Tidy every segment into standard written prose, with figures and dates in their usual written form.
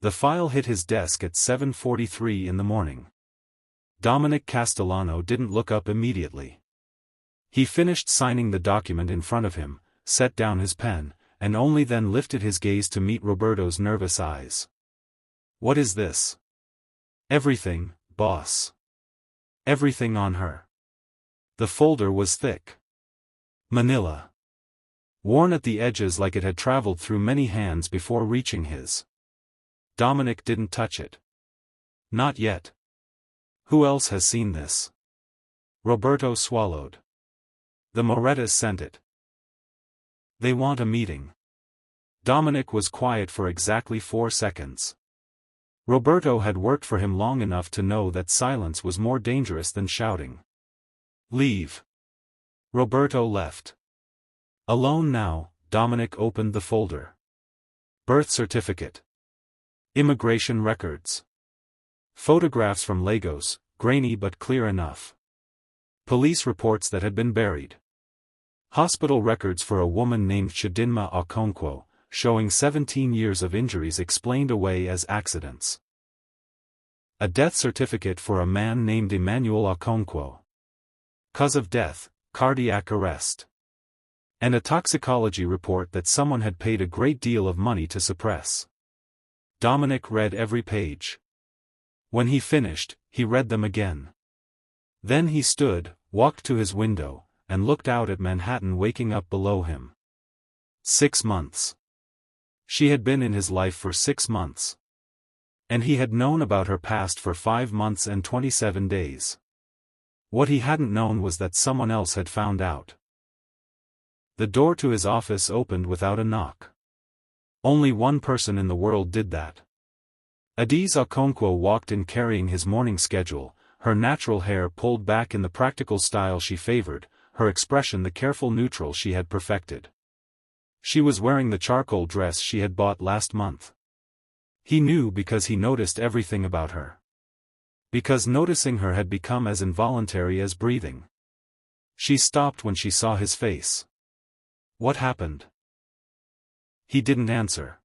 The file hit his desk at 7:43 in the morning. Dominic Castellano didn't look up immediately. He finished signing the document in front of him, set down his pen, and only then lifted his gaze to meet Roberto's nervous eyes. "What is this?" "Everything, boss. Everything on her." The folder was thick. Manila. Worn at the edges like it had traveled through many hands before reaching his. Dominic didn't touch it. Not yet. Who else has seen this? Roberto swallowed. The Morettas sent it. They want a meeting. Dominic was quiet for exactly 4 seconds. Roberto had worked for him long enough to know that silence was more dangerous than shouting. Leave. Roberto left. Alone now, Dominic opened the folder. Birth certificate. Immigration records. Photographs from Lagos, grainy but clear enough. Police reports that had been buried. Hospital records for a woman named Chidinma Okonkwo, showing 17 years of injuries explained away as accidents. A death certificate for a man named Emmanuel Okonkwo. Cause of death, cardiac arrest. And a toxicology report that someone had paid a great deal of money to suppress. Dominic read every page. When he finished, he read them again. Then he stood, walked to his window, and looked out at Manhattan waking up below him. 6 months. She had been in his life for 6 months. And he had known about her past for 5 months and 27 days. What he hadn't known was that someone else had found out. The door to his office opened without a knock. Only one person in the world did that. Adiz Okonkwo walked in carrying his morning schedule, her natural hair pulled back in the practical style she favored, her expression the careful neutral she had perfected. She was wearing the charcoal dress she had bought last month. He knew because he noticed everything about her. Because noticing her had become as involuntary as breathing. She stopped when she saw his face. What happened? He didn't answer.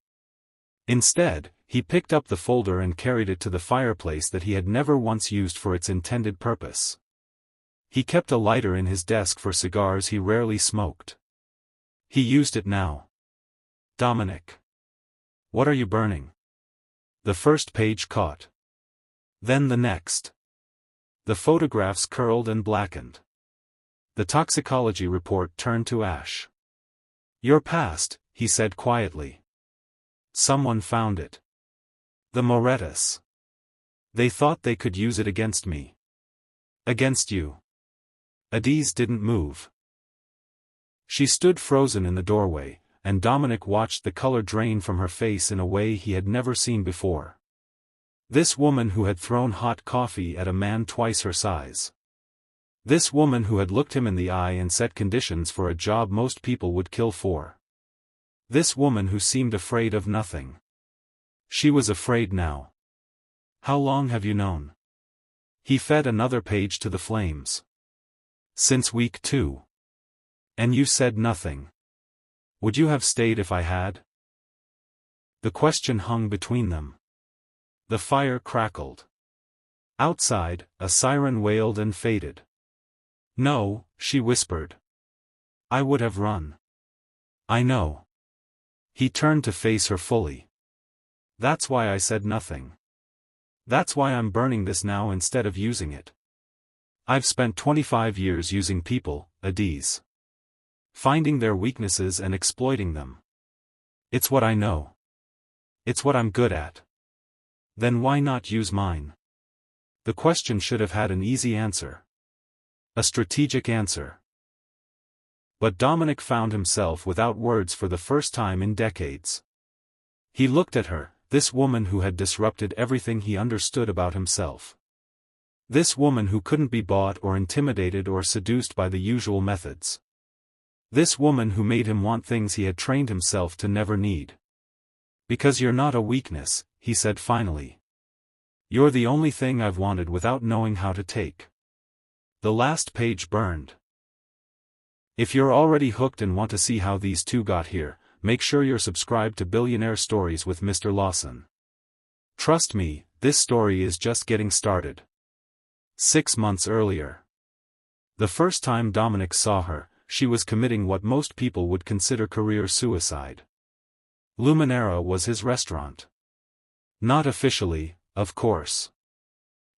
Instead, he picked up the folder and carried it to the fireplace that he had never once used for its intended purpose. He kept a lighter in his desk for cigars he rarely smoked. He used it now. Dominic. What are you burning? The first page caught. Then the next. The photographs curled and blackened. The toxicology report turned to ash. Your past, he said quietly. Someone found it. The Morettas. They thought they could use it against me. Against you. Adiz didn't move. She stood frozen in the doorway, and Dominic watched the color drain from her face in a way he had never seen before. This woman who had thrown hot coffee at a man twice her size. This woman who had looked him in the eye and set conditions for a job most people would kill for. This woman who seemed afraid of nothing. She was afraid now. How long have you known? He fed another page to the flames. Since week 2. And you said nothing. Would you have stayed if I had? The question hung between them. The fire crackled. Outside, a siren wailed and faded. No, she whispered. I would have run. I know. He turned to face her fully. That's why I said nothing. That's why I'm burning this now instead of using it. I've spent 25 years using people, Adiz. Finding their weaknesses and exploiting them. It's what I know. It's what I'm good at. Then why not use mine? The question should have had an easy answer. A strategic answer. But Dominic found himself without words for the first time in decades. He looked at her, this woman who had disrupted everything he understood about himself. This woman who couldn't be bought or intimidated or seduced by the usual methods. This woman who made him want things he had trained himself to never need. Because you're not a weakness, he said finally. You're the only thing I've wanted without knowing how to take. The last page burned. If you're already hooked and want to see how these two got here, make sure you're subscribed to Billionaire Stories with Mr. Lawson. Trust me, this story is just getting started. 6 months earlier. The first time Dominic saw her, she was committing what most people would consider career suicide. Luminera was his restaurant. Not officially, of course.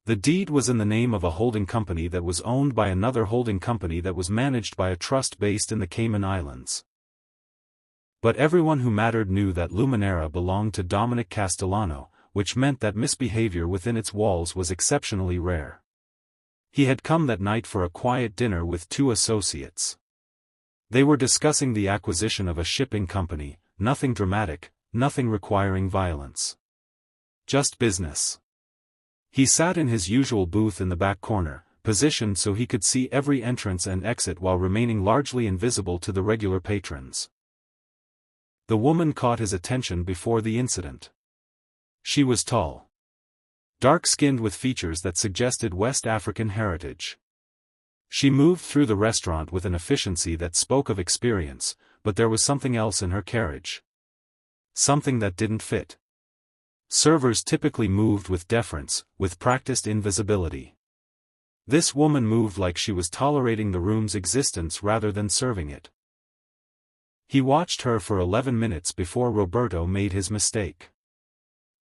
The deed was in the name of a holding company that was owned by another holding company that was managed by a trust based in the Cayman Islands. But everyone who mattered knew that Luminera belonged to Dominic Castellano, which meant that misbehavior within its walls was exceptionally rare. He had come that night for a quiet dinner with 2 associates. They were discussing the acquisition of a shipping company, nothing dramatic, nothing requiring violence. Just business. He sat in his usual booth in the back corner, positioned so he could see every entrance and exit while remaining largely invisible to the regular patrons. The woman caught his attention before the incident. She was tall. Dark-skinned with features that suggested West African heritage. She moved through the restaurant with an efficiency that spoke of experience, but there was something else in her carriage. Something that didn't fit. Servers typically moved with deference, with practiced invisibility. This woman moved like she was tolerating the room's existence rather than serving it. He watched her for 11 minutes before Roberto made his mistake.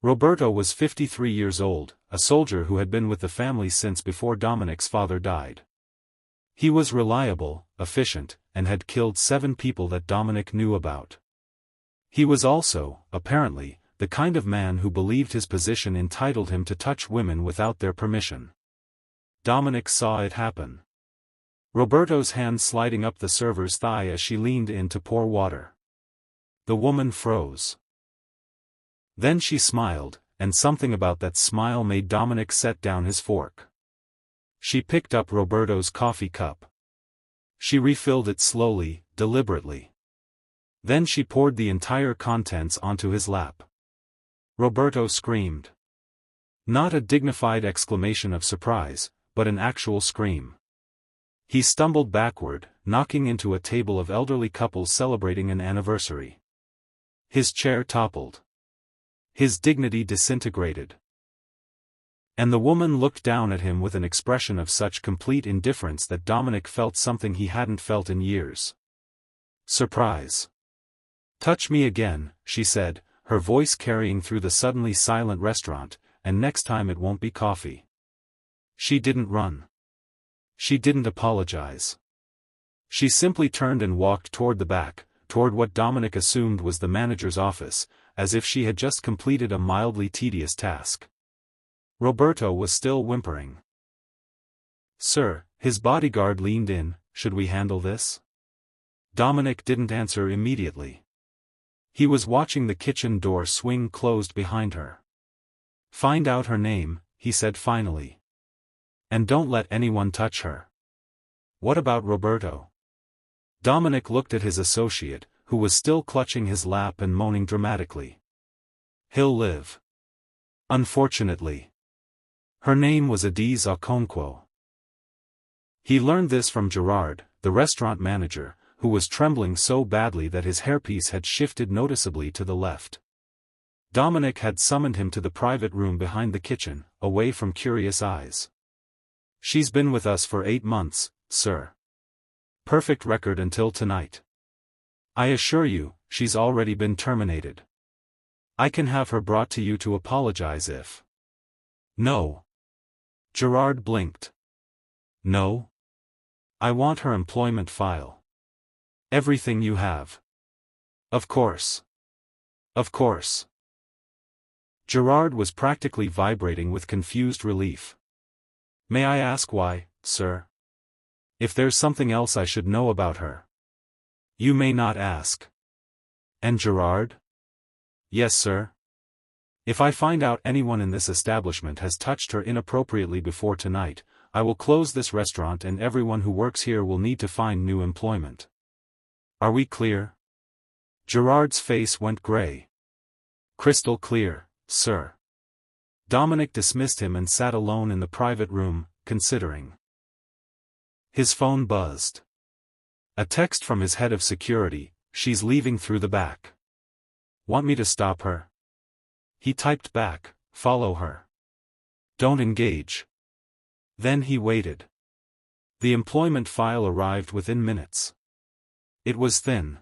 Roberto was 53 years old, a soldier who had been with the family since before Dominic's father died. He was reliable, efficient, and had killed 7 people that Dominic knew about. He was also, apparently, the kind of man who believed his position entitled him to touch women without their permission. Dominic saw it happen. Roberto's hand sliding up the server's thigh as she leaned in to pour water. The woman froze. Then she smiled, and something about that smile made Dominic set down his fork. She picked up Roberto's coffee cup. She refilled it slowly, deliberately. Then she poured the entire contents onto his lap. Roberto screamed. Not a dignified exclamation of surprise, but an actual scream. He stumbled backward, knocking into a table of elderly couples celebrating an anniversary. His chair toppled. His dignity disintegrated. And the woman looked down at him with an expression of such complete indifference that Dominic felt something he hadn't felt in years. Surprise. "Touch me again," she said, her voice carrying through the suddenly silent restaurant, "and next time it won't be coffee." She didn't run. She didn't apologize. She simply turned and walked toward the back, toward what Dominic assumed was the manager's office, as if she had just completed a mildly tedious task. Roberto was still whimpering. "Sir," his bodyguard leaned in, "should we handle this?" Dominic didn't answer immediately. He was watching the kitchen door swing closed behind her. "Find out her name," he said finally. "And don't let anyone touch her." "What about Roberto?" Dominic looked at his associate, who was still clutching his lap and moaning dramatically. "He'll live. Unfortunately. Her name was Adiz Okonkwo." He learned this from Gerard, the restaurant manager, who was trembling so badly that his hairpiece had shifted noticeably to the left. Dominic had summoned him to the private room behind the kitchen, away from curious eyes. "She's been with us for 8 months, sir. Perfect record until tonight. I assure you, she's already been terminated. I can have her brought to you to apologize if—" "No." Gerard blinked. "No? I want her employment file. Everything you have." "Of course. Of course." Gerard was practically vibrating with confused relief. "May I ask why, sir? If there's something else I should know about her." "You may not ask." "And Gerard?" "Yes, sir. If I find out anyone in this establishment has touched her inappropriately before tonight, I will close this restaurant and everyone who works here will need to find new employment. Are we clear?" Gerard's face went gray. "Crystal clear, sir." Dominic dismissed him and sat alone in the private room, considering. His phone buzzed. A text from his head of security: "She's leaving through the back. Want me to stop her?" He typed back, Follow her. Don't engage. Then he waited. The employment file arrived within minutes. It was thin.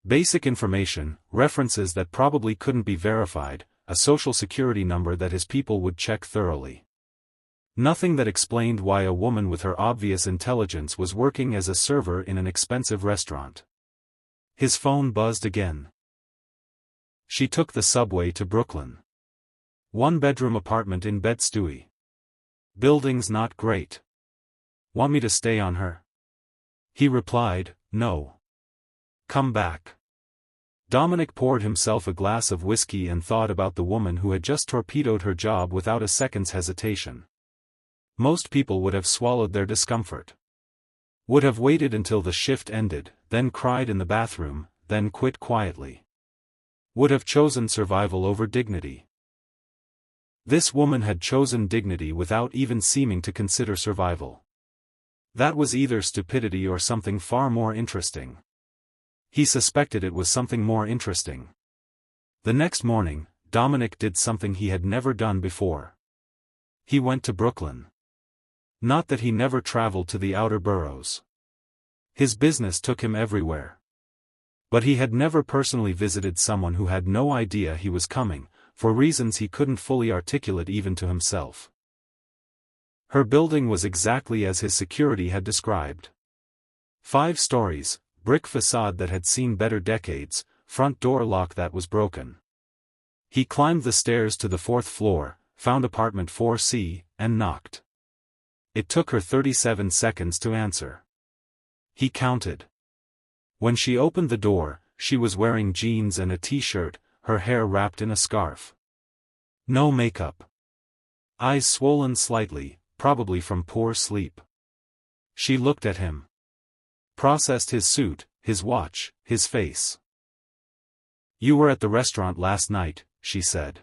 Basic information, references that probably couldn't be verified, a social security number that his people would check thoroughly. Nothing that explained why a woman with her obvious intelligence was working as a server in an expensive restaurant. His phone buzzed again. She took the subway to Brooklyn. One-bedroom apartment in Bed-Stuy. Building's not great. Want me to stay on her? He replied, no. Come back. Dominic poured himself a glass of whiskey and thought about the woman who had just torpedoed her job without a second's hesitation. Most people would have swallowed their discomfort. Would have waited until the shift ended, then cried in the bathroom, then quit quietly. Would have chosen survival over dignity. This woman had chosen dignity without even seeming to consider survival. That was either stupidity or something far more interesting. He suspected it was something more interesting. The next morning, Dominic did something he had never done before. He went to Brooklyn. Not that he never traveled to the outer boroughs. His business took him everywhere. But he had never personally visited someone who had no idea he was coming, for reasons he couldn't fully articulate even to himself. Her building was exactly as his security had described. 5 stories, brick facade that had seen better decades, front door lock that was broken. He climbed the stairs to the 4th floor, found apartment 4C, and knocked. It took her 37 seconds to answer. He counted. When she opened the door, she was wearing jeans and a t-shirt, her hair wrapped in a scarf. No makeup. Eyes swollen slightly, probably from poor sleep. She looked at him. Processed his suit, his watch, his face. You were at the restaurant last night, she said.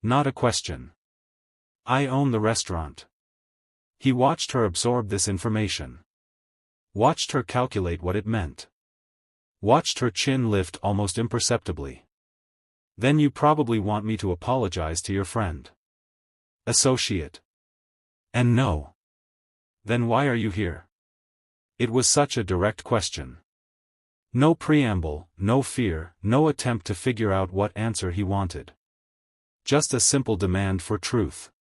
Not a question. I own the restaurant. He watched her absorb this information. Watched her calculate what it meant. Watched her chin lift almost imperceptibly. Then you probably want me to apologize to your friend. Associate. And no. Then why are you here? It was such a direct question. No preamble, no fear, no attempt to figure out what answer he wanted. Just a simple demand for truth.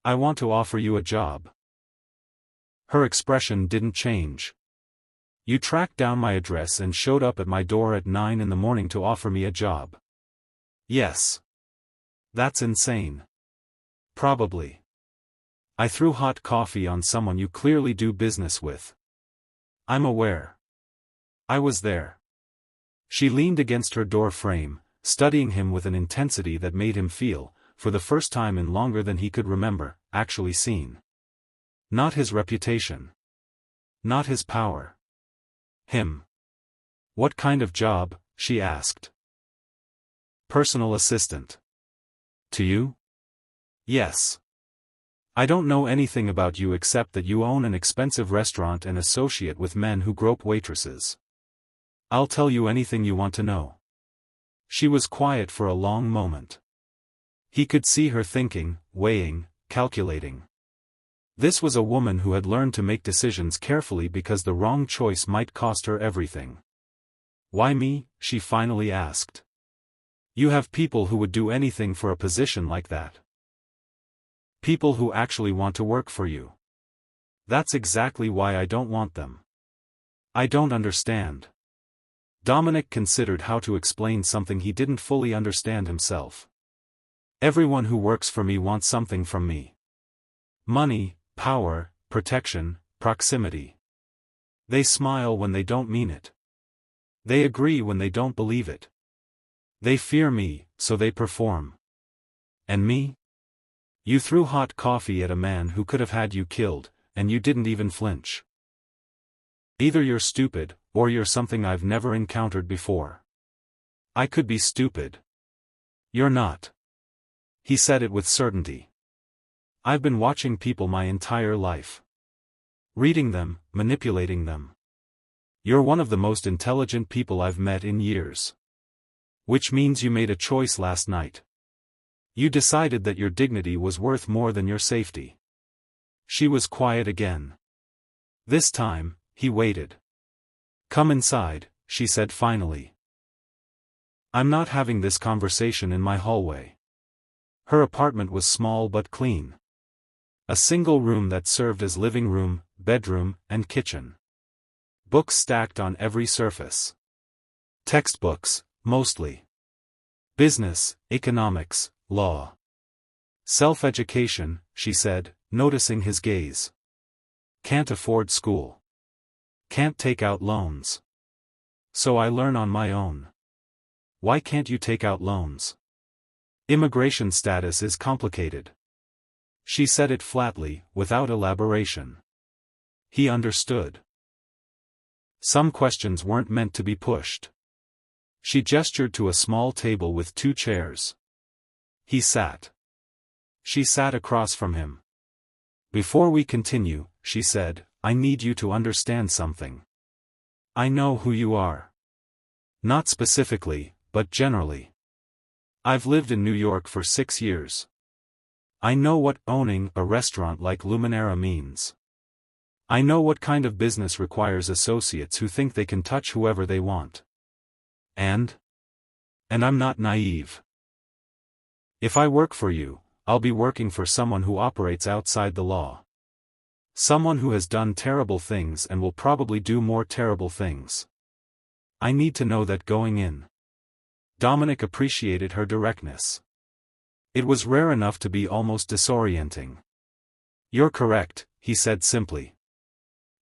I want to offer you a job. Her expression didn't change. You tracked down my address and showed up at my door at 9 in the morning to offer me a job. Yes. That's insane. Probably. I threw hot coffee on someone you clearly do business with. I'm aware. I was there. She leaned against her door frame, studying him with an intensity that made him feel, for the first time in longer than he could remember, actually seen. Not his reputation. Not his power. Him. What kind of job? She asked. Personal assistant. To you? Yes. I don't know anything about you except that you own an expensive restaurant and associate with men who grope waitresses. I'll tell you anything you want to know. She was quiet for a long moment. He could see her thinking, weighing, calculating. This was a woman who had learned to make decisions carefully because the wrong choice might cost her everything. Why me? She finally asked. You have people who would do anything for a position like that. People who actually want to work for you. That's exactly why I don't want them. I don't understand. Dominic considered how to explain something he didn't fully understand himself. Everyone who works for me wants something from me. Money, power, protection, proximity. They smile when they don't mean it. They agree when they don't believe it. They fear me, so they perform. And me? You threw hot coffee at a man who could have had you killed, and you didn't even flinch. Either you're stupid, or you're something I've never encountered before. I could be stupid. You're not. He said it with certainty. I've been watching people my entire life. Reading them, manipulating them. You're one of the most intelligent people I've met in years. Which means you made a choice last night. You decided that your dignity was worth more than your safety. She was quiet again. This time, he waited. Come inside, she said finally. I'm not having this conversation in my hallway. Her apartment was small but clean. A single room that served as living room, bedroom, and kitchen. Books stacked on every surface. Textbooks, mostly. Business, economics, law. Self-education, she said, noticing his gaze. Can't afford school. Can't take out loans. So I learn on my own. Why can't you take out loans? Immigration status is complicated. She said it flatly, without elaboration. He understood. Some questions weren't meant to be pushed. She gestured to a small table with 2 chairs. He sat. She sat across from him. Before we continue, she said, I need you to understand something. I know who you are. Not specifically, but generally. I've lived in New York for 6 years. I know what owning a restaurant like Luminera means. I know what kind of business requires associates who think they can touch whoever they want. And I'm not naive. If I work for you, I'll be working for someone who operates outside the law. Someone who has done terrible things and will probably do more terrible things. I need to know that going in. Dominic appreciated her directness. It was rare enough to be almost disorienting. You're correct, he said simply.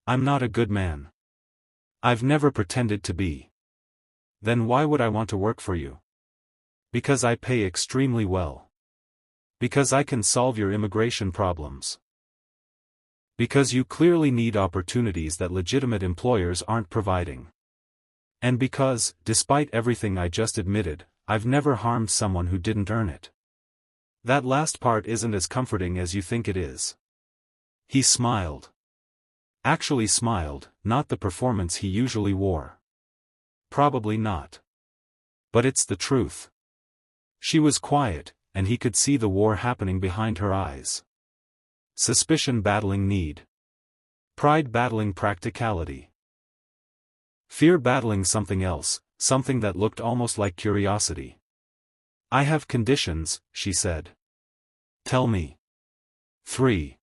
I'm not a good man. I've never pretended to be. Then why would I want to work for you? Because I pay extremely well. Because I can solve your immigration problems. Because you clearly need opportunities that legitimate employers aren't providing. And because, despite everything I just admitted, I've never harmed someone who didn't earn it. That last part isn't as comforting as you think it is. He smiled. Actually smiled, not the performance he usually wore. Probably not. But it's the truth. She was quiet, and he could see the war happening behind her eyes. Suspicion battling need. Pride battling practicality. Fear battling something else, something that looked almost like curiosity. I have conditions, she said. Tell me. 3.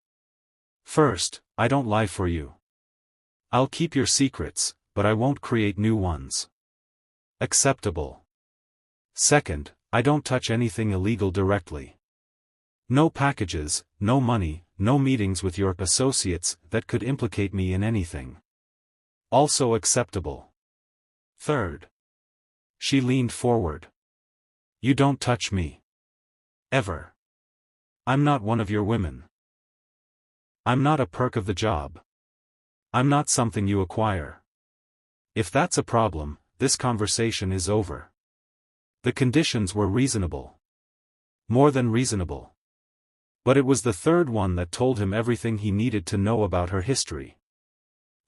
First, I don't lie for you. I'll keep your secrets, but I won't create new ones. Acceptable. Second, I don't touch anything illegal directly. No packages, no money, no meetings with your associates that could implicate me in anything. Also acceptable. Third. She leaned forward. You don't touch me. Ever. I'm not one of your women. I'm not a perk of the job. I'm not something you acquire. If that's a problem, this conversation is over. The conditions were reasonable. More than reasonable. But it was the third one that told him everything he needed to know about her history.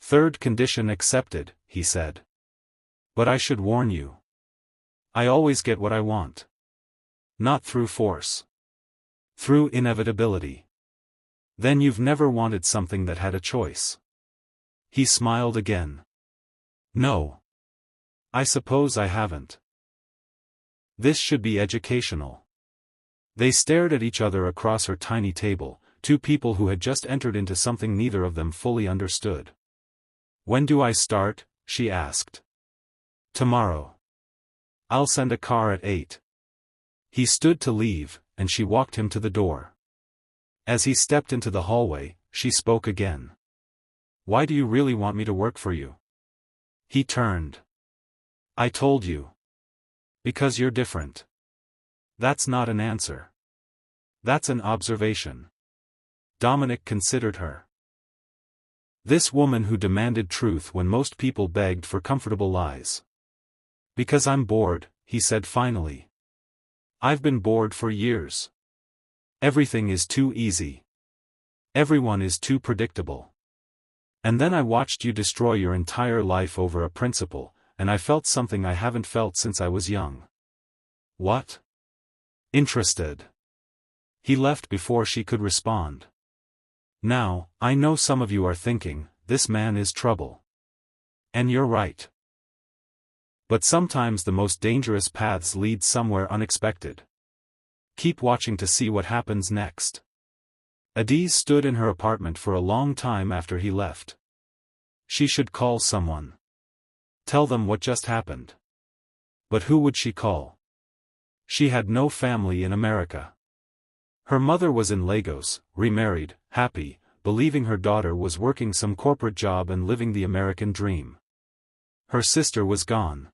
Third condition accepted, he said. But I should warn you. I always get what I want. Not through force. Through inevitability. Then you've never wanted something that had a choice. He smiled again. No. I suppose I haven't. This should be educational. They stared at each other across her tiny table, 2 people who had just entered into something neither of them fully understood. When do I start? She asked. Tomorrow. I'll send a car at 8. He stood to leave, and she walked him to the door. As he stepped into the hallway, she spoke again. Why do you really want me to work for you? He turned. I told you. Because you're different. That's not an answer. That's an observation. Dominic considered her. This woman who demanded truth when most people begged for comfortable lies. Because I'm bored, he said finally. I've been bored for years. Everything is too easy. Everyone is too predictable. And then I watched you destroy your entire life over a principle, and I felt something I haven't felt since I was young. What? Interested. He left before she could respond. Now, I know some of you are thinking, this man is trouble. And you're right. But sometimes the most dangerous paths lead somewhere unexpected. Keep watching to see what happens next. Adiz stood in her apartment for a long time after he left. She should call someone. Tell them what just happened. But who would she call? She had no family in America. Her mother was in Lagos, remarried, happy, believing her daughter was working some corporate job and living the American dream. Her sister was gone.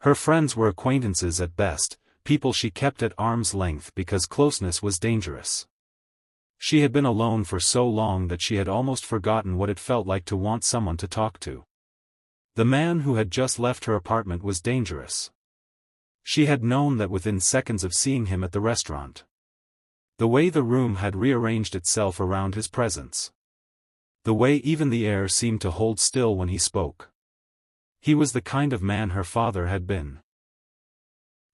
Her friends were acquaintances at best, people she kept at arm's length because closeness was dangerous. She had been alone for so long that she had almost forgotten what it felt like to want someone to talk to. The man who had just left her apartment was dangerous. She had known that within seconds of seeing him at the restaurant. The way the room had rearranged itself around his presence. The way even the air seemed to hold still when he spoke. He was the kind of man her father had been.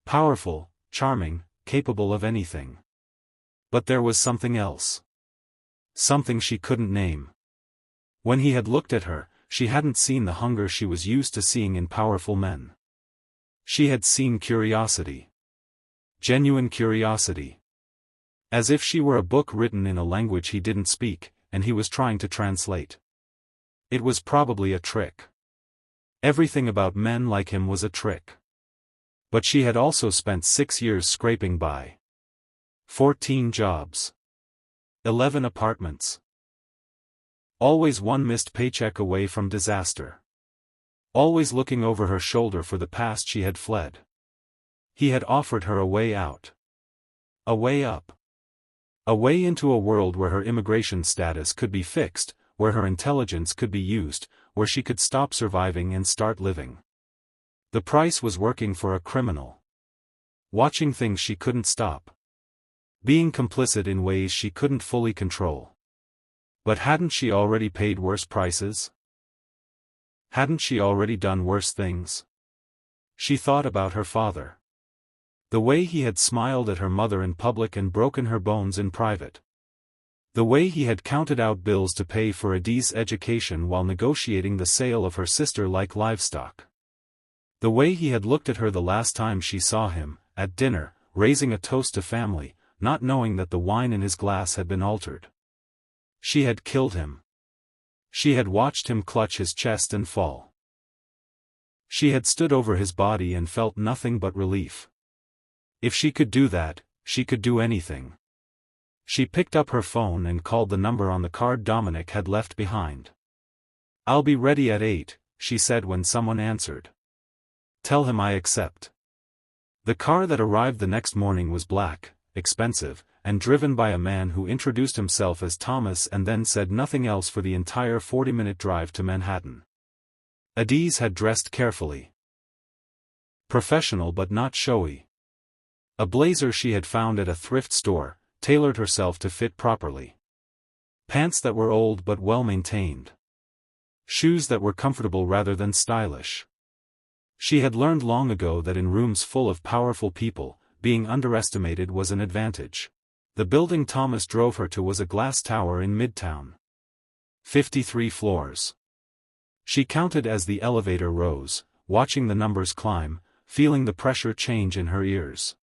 Powerful, charming, capable of anything. But there was something else. Something she couldn't name. When he had looked at her, she hadn't seen the hunger she was used to seeing in powerful men. She had seen curiosity. Genuine curiosity. As if she were a book written in a language he didn't speak, and he was trying to translate. It was probably a trick. Everything about men like him was a trick. But she had also spent 6 years scraping by. 14 jobs. 11 apartments. Always one missed paycheck away from disaster. Always looking over her shoulder for the past she had fled. He had offered her a way out. A way up. A way into a world where her immigration status could be fixed, where her intelligence could be used, where she could stop surviving and start living. The price was working for a criminal. Watching things she couldn't stop. Being complicit in ways she couldn't fully control. But hadn't she already paid worse prices? Hadn't she already done worse things? She thought about her father. The way he had smiled at her mother in public and broken her bones in private. The way he had counted out bills to pay for Adiz's education while negotiating the sale of her sister like livestock. The way he had looked at her the last time she saw him, at dinner, raising a toast to family, not knowing that the wine in his glass had been altered. She had killed him. She had watched him clutch his chest and fall. She had stood over his body and felt nothing but relief. If she could do that, she could do anything. She picked up her phone and called the number on the card Dominic had left behind. "I'll be ready at 8, she said when someone answered. "Tell him I accept." The car that arrived the next morning was black, expensive, and driven by a man who introduced himself as Thomas and then said nothing else for the entire 40-minute drive to Manhattan. Adiz had dressed carefully. Professional but not showy. A blazer she had found at a thrift store, tailored herself to fit properly. Pants that were old but well-maintained. Shoes that were comfortable rather than stylish. She had learned long ago that in rooms full of powerful people, being underestimated was an advantage. The building Thomas drove her to was a glass tower in Midtown. 53 floors. She counted as the elevator rose, watching the numbers climb, feeling the pressure change in her ears.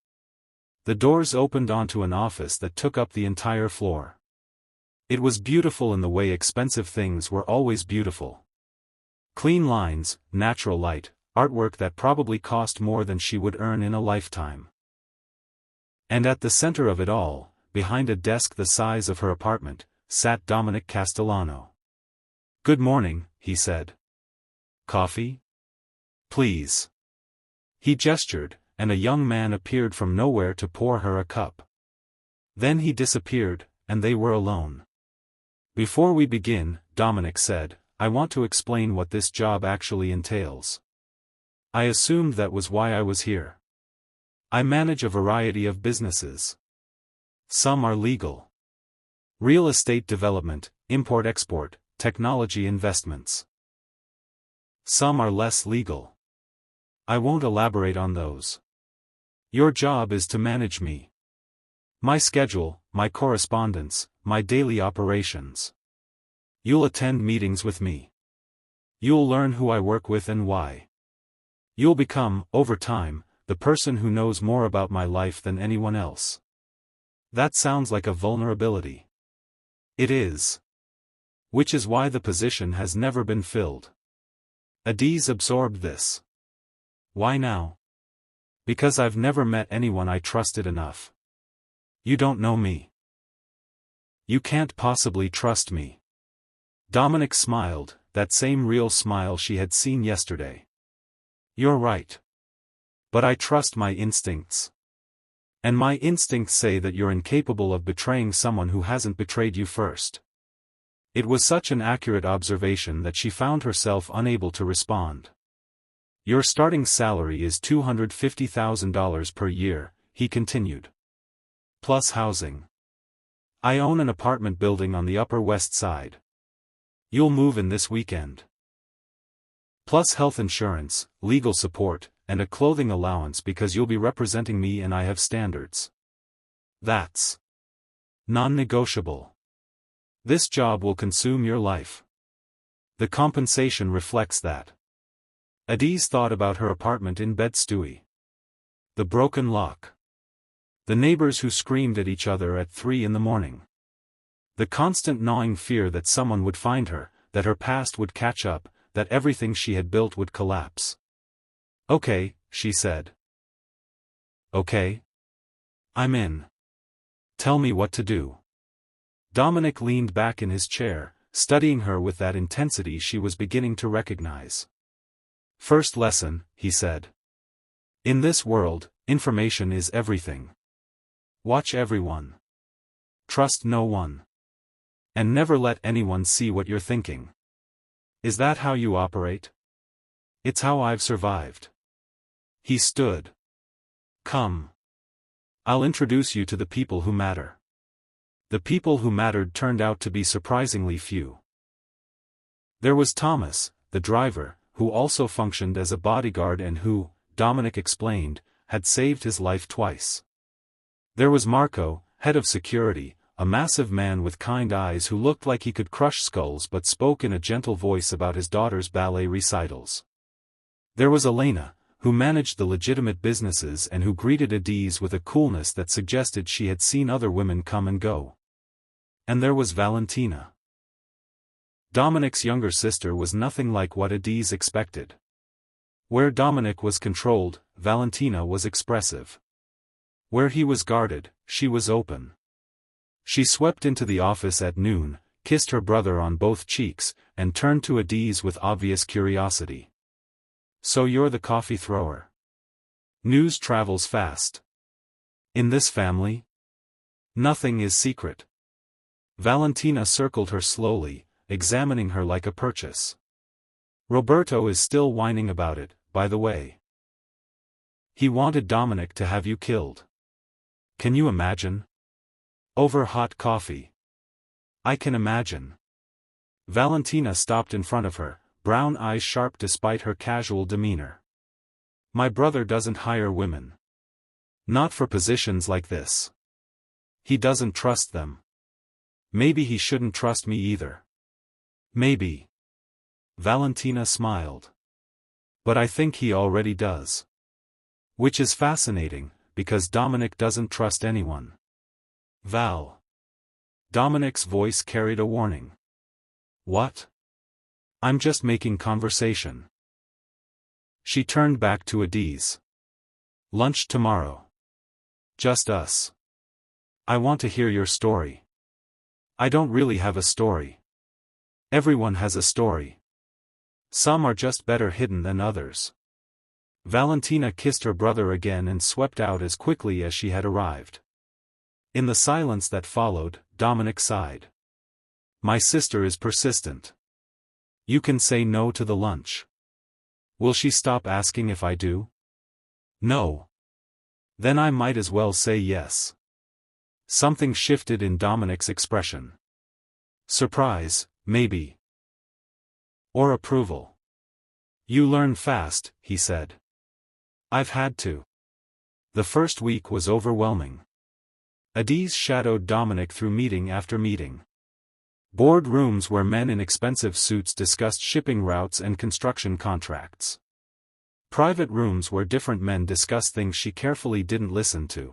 The doors opened onto an office that took up the entire floor. It was beautiful in the way expensive things were always beautiful. Clean lines, natural light, artwork that probably cost more than she would earn in a lifetime. And at the center of it all, behind a desk the size of her apartment, sat Dominic Castellano. "Good morning," he said. "Coffee? Please." He gestured, and a young man appeared from nowhere to pour her a cup. Then he disappeared, and they were alone. "Before we begin," Dominic said, "I want to explain what this job actually entails. I assumed that was why I was here. I manage a variety of businesses. Some are legal. Real estate development, import-export, technology investments. Some are less legal. I won't elaborate on those. Your job is to manage me. My schedule, my correspondence, my daily operations. You'll attend meetings with me. You'll learn who I work with and why. You'll become, over time, the person who knows more about my life than anyone else. That sounds like a vulnerability. It is. Which is why the position has never been filled. Adiz absorbed this. Why now? Because I've never met anyone I trusted enough. You don't know me. You can't possibly trust me. Dominic smiled, that same real smile she had seen yesterday. You're right. But I trust my instincts. And my instincts say that you're incapable of betraying someone who hasn't betrayed you first. It was such an accurate observation that she found herself unable to respond. Your starting salary is $250,000 per year, he continued. Plus housing. I own an apartment building on the Upper West Side. You'll move in this weekend. Plus health insurance, legal support, and a clothing allowance because you'll be representing me and I have standards. That's non-negotiable. This job will consume your life. The compensation reflects that. Adiz thought about her apartment in Bed-Stuy. The broken lock. The neighbors who screamed at each other at 3 in the morning. The constant gnawing fear that someone would find her, that her past would catch up, that everything she had built would collapse. Okay, she said. Okay. I'm in. Tell me what to do. Dominic leaned back in his chair, studying her with that intensity she was beginning to recognize. First lesson, he said. In this world, information is everything. Watch everyone. Trust no one. And never let anyone see what you're thinking. Is that how you operate? It's how I've survived. He stood. Come. I'll introduce you to the people who matter. The people who mattered turned out to be surprisingly few. There was Thomas, the driver, who also functioned as a bodyguard and who, Dominic explained, had saved his life twice. There was Marco, head of security, a massive man with kind eyes who looked like he could crush skulls but spoke in a gentle voice about his daughter's ballet recitals. There was Elena, who managed the legitimate businesses and who greeted Adiz with a coolness that suggested she had seen other women come and go. And there was Valentina. Dominic's younger sister was nothing like what Adiz expected. Where Dominic was controlled, Valentina was expressive. Where he was guarded, she was open. She swept into the office at noon, kissed her brother on both cheeks, and turned to Adiz with obvious curiosity. So you're the coffee thrower. News travels fast. In this family? Nothing is secret. Valentina circled her slowly, examining her like a purchase. Roberto is still whining about it, by the way. He wanted Dominic to have you killed. Can you imagine? Over hot coffee. I can imagine. Valentina stopped in front of her, brown eyes sharp despite her casual demeanor. My brother doesn't hire women. Not for positions like this. He doesn't trust them. Maybe he shouldn't trust me either. Maybe. Valentina smiled. But I think he already does. Which is fascinating, because Dominic doesn't trust anyone. Val. Dominic's voice carried a warning. What? I'm just making conversation. She turned back to Adiz. Lunch tomorrow. Just us. I want to hear your story. I don't really have a story. Everyone has a story. Some are just better hidden than others. Valentina kissed her brother again and swept out as quickly as she had arrived. In the silence that followed, Dominic sighed. My sister is persistent. You can say no to the lunch. Will she stop asking if I do? No. Then I might as well say yes. Something shifted in Dominic's expression. Surprise, maybe. Or approval. You learn fast, he said. I've had to. The first week was overwhelming. Adiz shadowed Dominic through meeting after meeting. Board rooms where men in expensive suits discussed shipping routes and construction contracts. Private rooms where different men discussed things she carefully didn't listen to.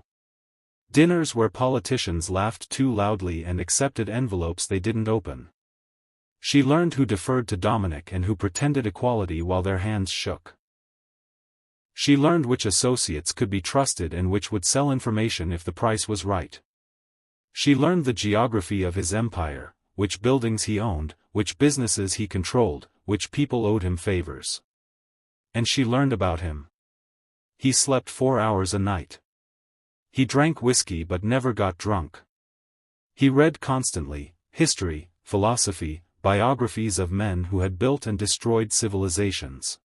Dinners where politicians laughed too loudly and accepted envelopes they didn't open. She learned who deferred to Dominic and who pretended equality while their hands shook. She learned which associates could be trusted and which would sell information if the price was right. She learned the geography of his empire, which buildings he owned, which businesses he controlled, which people owed him favors. And she learned about him. He slept 4 hours a night. He drank whiskey but never got drunk. He read constantly, history, philosophy, biographies of men who had built and destroyed civilizations.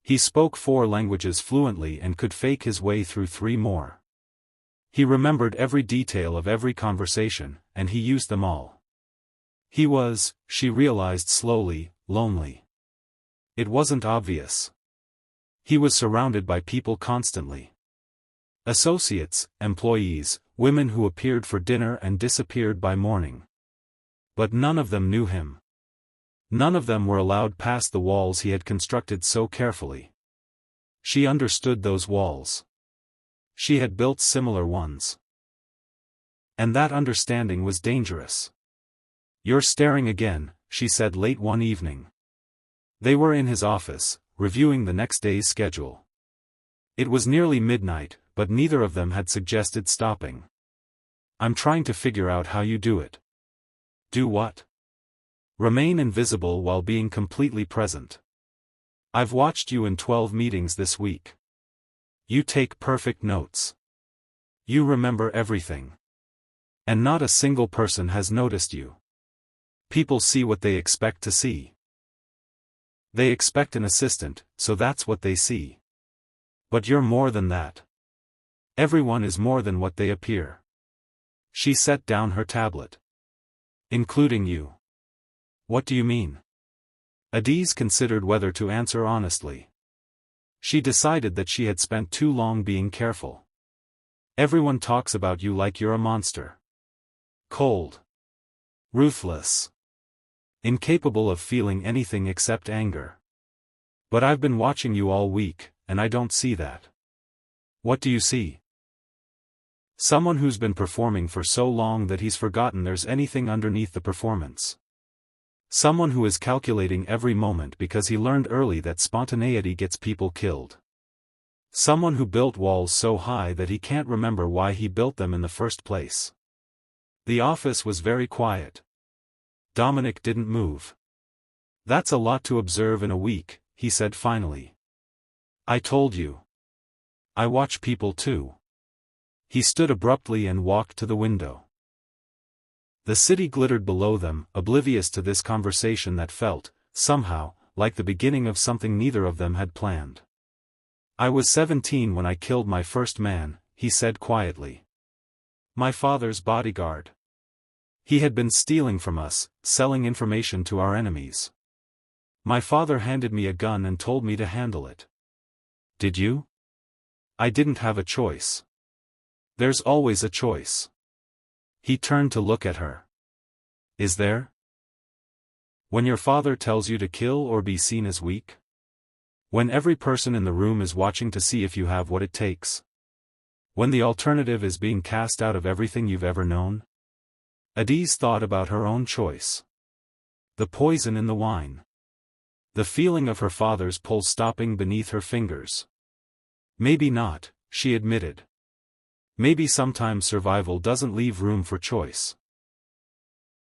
He spoke 4 languages fluently and could fake his way through 3 more. He remembered every detail of every conversation, and he used them all. He was, she realized slowly, lonely. It wasn't obvious. He was surrounded by people constantly. Associates, employees, women who appeared for dinner and disappeared by morning. But none of them knew him. None of them were allowed past the walls he had constructed so carefully. She understood those walls. She had built similar ones. And that understanding was dangerous. "You're staring again," she said late one evening. They were in his office, reviewing the next day's schedule. It was nearly midnight, but neither of them had suggested stopping. "I'm trying to figure out how you do it." "Do what?" "Remain invisible while being completely present. I've watched you in 12 meetings this week. You take perfect notes. You remember everything. And not a single person has noticed you. People see what they expect to see. They expect an assistant, so that's what they see. But you're more than that. Everyone is more than what they appear." She set down her tablet. "Including you." "What do you mean?" Adiz considered whether to answer honestly. She decided that she had spent too long being careful. "Everyone talks about you like you're a monster. Cold. Ruthless. Incapable of feeling anything except anger. But I've been watching you all week, and I don't see that." "What do you see?" "Someone who's been performing for so long that he's forgotten there's anything underneath the performance. Someone who is calculating every moment because he learned early that spontaneity gets people killed. Someone who built walls so high that he can't remember why he built them in the first place." The office was very quiet. Dominic didn't move. "That's a lot to observe in a week," he said finally. "I told you. I watch people too." He stood abruptly and walked to the window. The city glittered below them, oblivious to this conversation that felt, somehow, like the beginning of something neither of them had planned. "I was 17 when I killed my first man," he said quietly. "My father's bodyguard. He had been stealing from us, selling information to our enemies. My father handed me a gun and told me to handle it." "Did you?" "I didn't have a choice. There's always a choice." He turned to look at her. "Is there? When your father tells you to kill or be seen as weak? When every person in the room is watching to see if you have what it takes? When the alternative is being cast out of everything you've ever known?" Adiz thought about her own choice. The poison in the wine. The feeling of her father's pulse stopping beneath her fingers. "Maybe not," she admitted. "Maybe sometimes survival doesn't leave room for choice."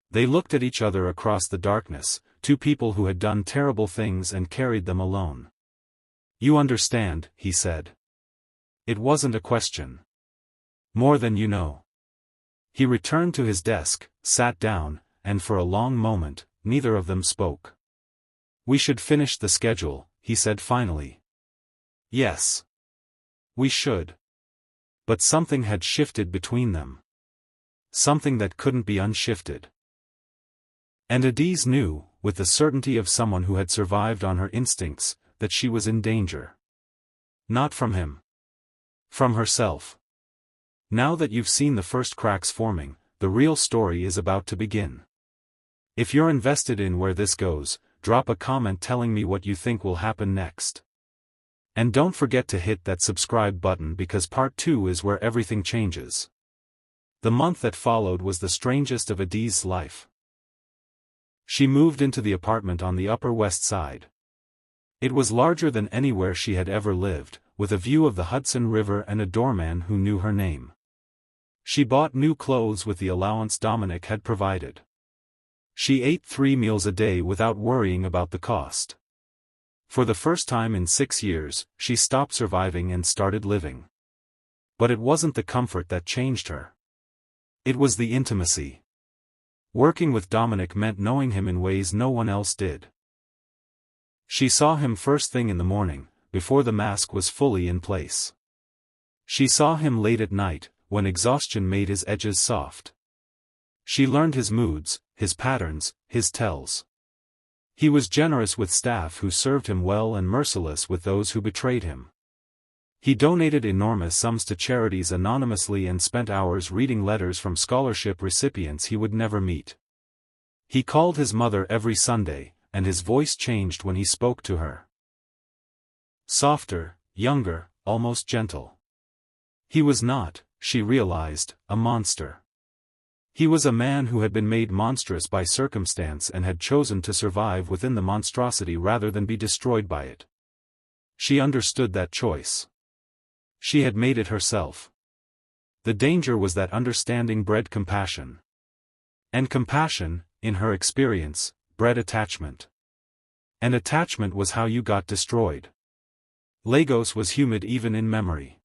They looked at each other across the darkness, two people who had done terrible things and carried them alone. "You understand," he said. It wasn't a question. "More than you know." He returned to his desk, sat down, and for a long moment, neither of them spoke. "We should finish the schedule," he said finally. "Yes. We should." But something had shifted between them. Something that couldn't be unshifted. And Adiz knew, with the certainty of someone who had survived on her instincts, that she was in danger. Not from him. From herself. Now that you've seen the first cracks forming, the real story is about to begin. If you're invested in where this goes, drop a comment telling me what you think will happen next. And don't forget to hit that subscribe button because part 2 is where everything changes. The month that followed was the strangest of Adiz's life. She moved into the apartment on the Upper West Side. It was larger than anywhere she had ever lived, with a view of the Hudson River and a doorman who knew her name. She bought new clothes with the allowance Dominic had provided. She ate 3 meals a day without worrying about the cost. For the first time in 6 years, she stopped surviving and started living. But it wasn't the comfort that changed her. It was the intimacy. Working with Dominic meant knowing him in ways no one else did. She saw him first thing in the morning, before the mask was fully in place. She saw him late at night, when exhaustion made his edges soft. She learned his moods, his patterns, his tells. He was generous with staff who served him well and merciless with those who betrayed him. He donated enormous sums to charities anonymously and spent hours reading letters from scholarship recipients he would never meet. He called his mother every Sunday, and his voice changed when he spoke to her. Softer, younger, almost gentle. He was not, she realized, a monster. He was a man who had been made monstrous by circumstance and had chosen to survive within the monstrosity rather than be destroyed by it. She understood that choice. She had made it herself. The danger was that understanding bred compassion. And compassion, in her experience, bred attachment. And attachment was how you got destroyed. Lagos was humid even in memory.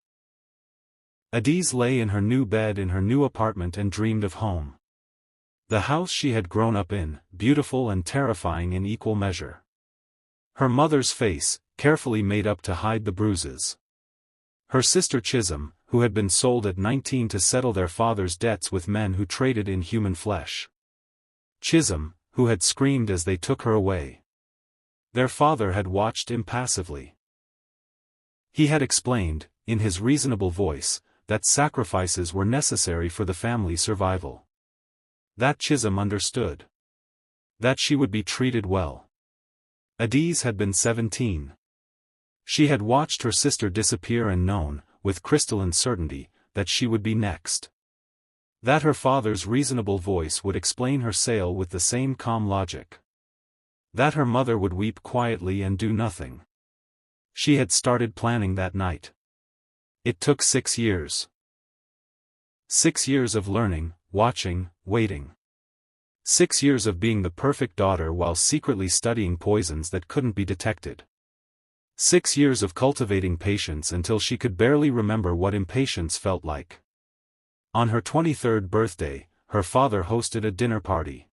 Adiz lay in her new bed in her new apartment and dreamed of home. The house she had grown up in, beautiful and terrifying in equal measure. Her mother's face, carefully made up to hide the bruises. Her sister Chisholm, who had been sold at 19 to settle their father's debts with men who traded in human flesh. Chisholm, who had screamed as they took her away. Their father had watched impassively. He had explained, in his reasonable voice, that sacrifices were necessary for the family's survival. That Chisholm understood. That she would be treated well. Adiz had been 17. She had watched her sister disappear and known, with crystalline certainty, that she would be next. That her father's reasonable voice would explain her sale with the same calm logic. That her mother would weep quietly and do nothing. She had started planning that night. It took 6 years. 6 years of learning, watching, waiting. 6 years of being the perfect daughter while secretly studying poisons that couldn't be detected. 6 years of cultivating patience until she could barely remember what impatience felt like. On her 23rd birthday, her father hosted a dinner party.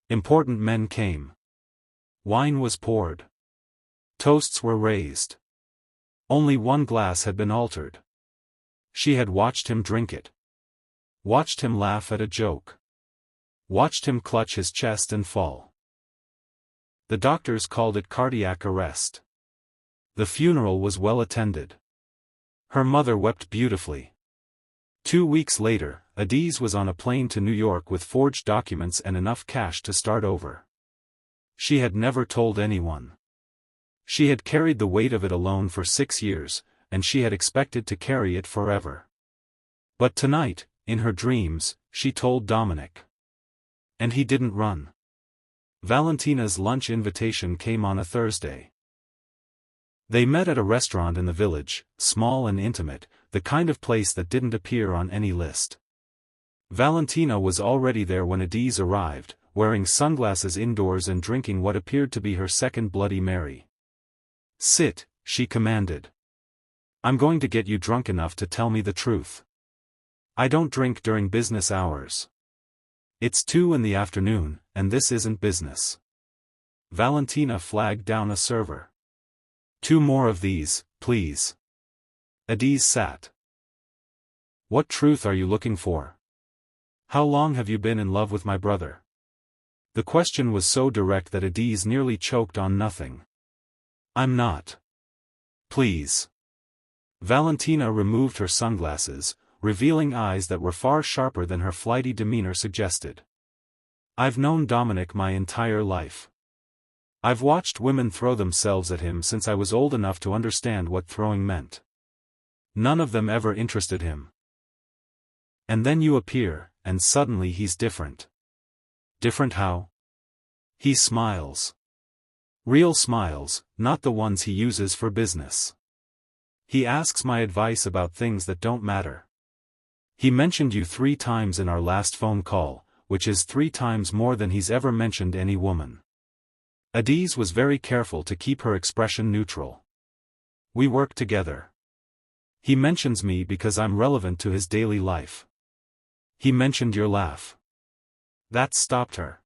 Important men came. Wine was poured. Toasts were raised. Only one glass had been altered. She had watched him drink it. Watched him laugh at a joke. Watched him clutch his chest and fall. The doctors called it cardiac arrest. The funeral was well attended. Her mother wept beautifully. 2 weeks later, Adiz was on a plane to New York with forged documents and enough cash to start over. She had never told anyone. She had carried the weight of it alone for 6 years, and she had expected to carry it forever. But tonight, in her dreams, she told Dominic. And he didn't run. Valentina's lunch invitation came on a Thursday. They met at a restaurant in the village, small and intimate, the kind of place that didn't appear on any list. Valentina was already there when Adiz arrived, wearing sunglasses indoors and drinking what appeared to be her second Bloody Mary. "Sit," she commanded. "I'm going to get you drunk enough to tell me the truth. I don't drink during business hours. It's 2 in the afternoon, and this isn't business." Valentina flagged down a server. "2 more of these, please." Adiz sat. "What truth are you looking for? How long have you been in love with my brother?" The question was so direct that Adiz nearly choked on nothing. "I'm not." "Please." Valentina removed her sunglasses, revealing eyes that were far sharper than her flighty demeanor suggested. I've known Dominic my entire life. I've watched women throw themselves at him since I was old enough to understand what throwing meant. None of them ever interested him. And then you appear, and suddenly he's different. Different how? He smiles. Real smiles, not the ones he uses for business. He asks my advice about things that don't matter. He mentioned you 3 times in our last phone call, which is 3 times more than he's ever mentioned any woman. Adiz was very careful to keep her expression neutral. We work together. He mentions me because I'm relevant to his daily life. He mentioned your laugh. That stopped her.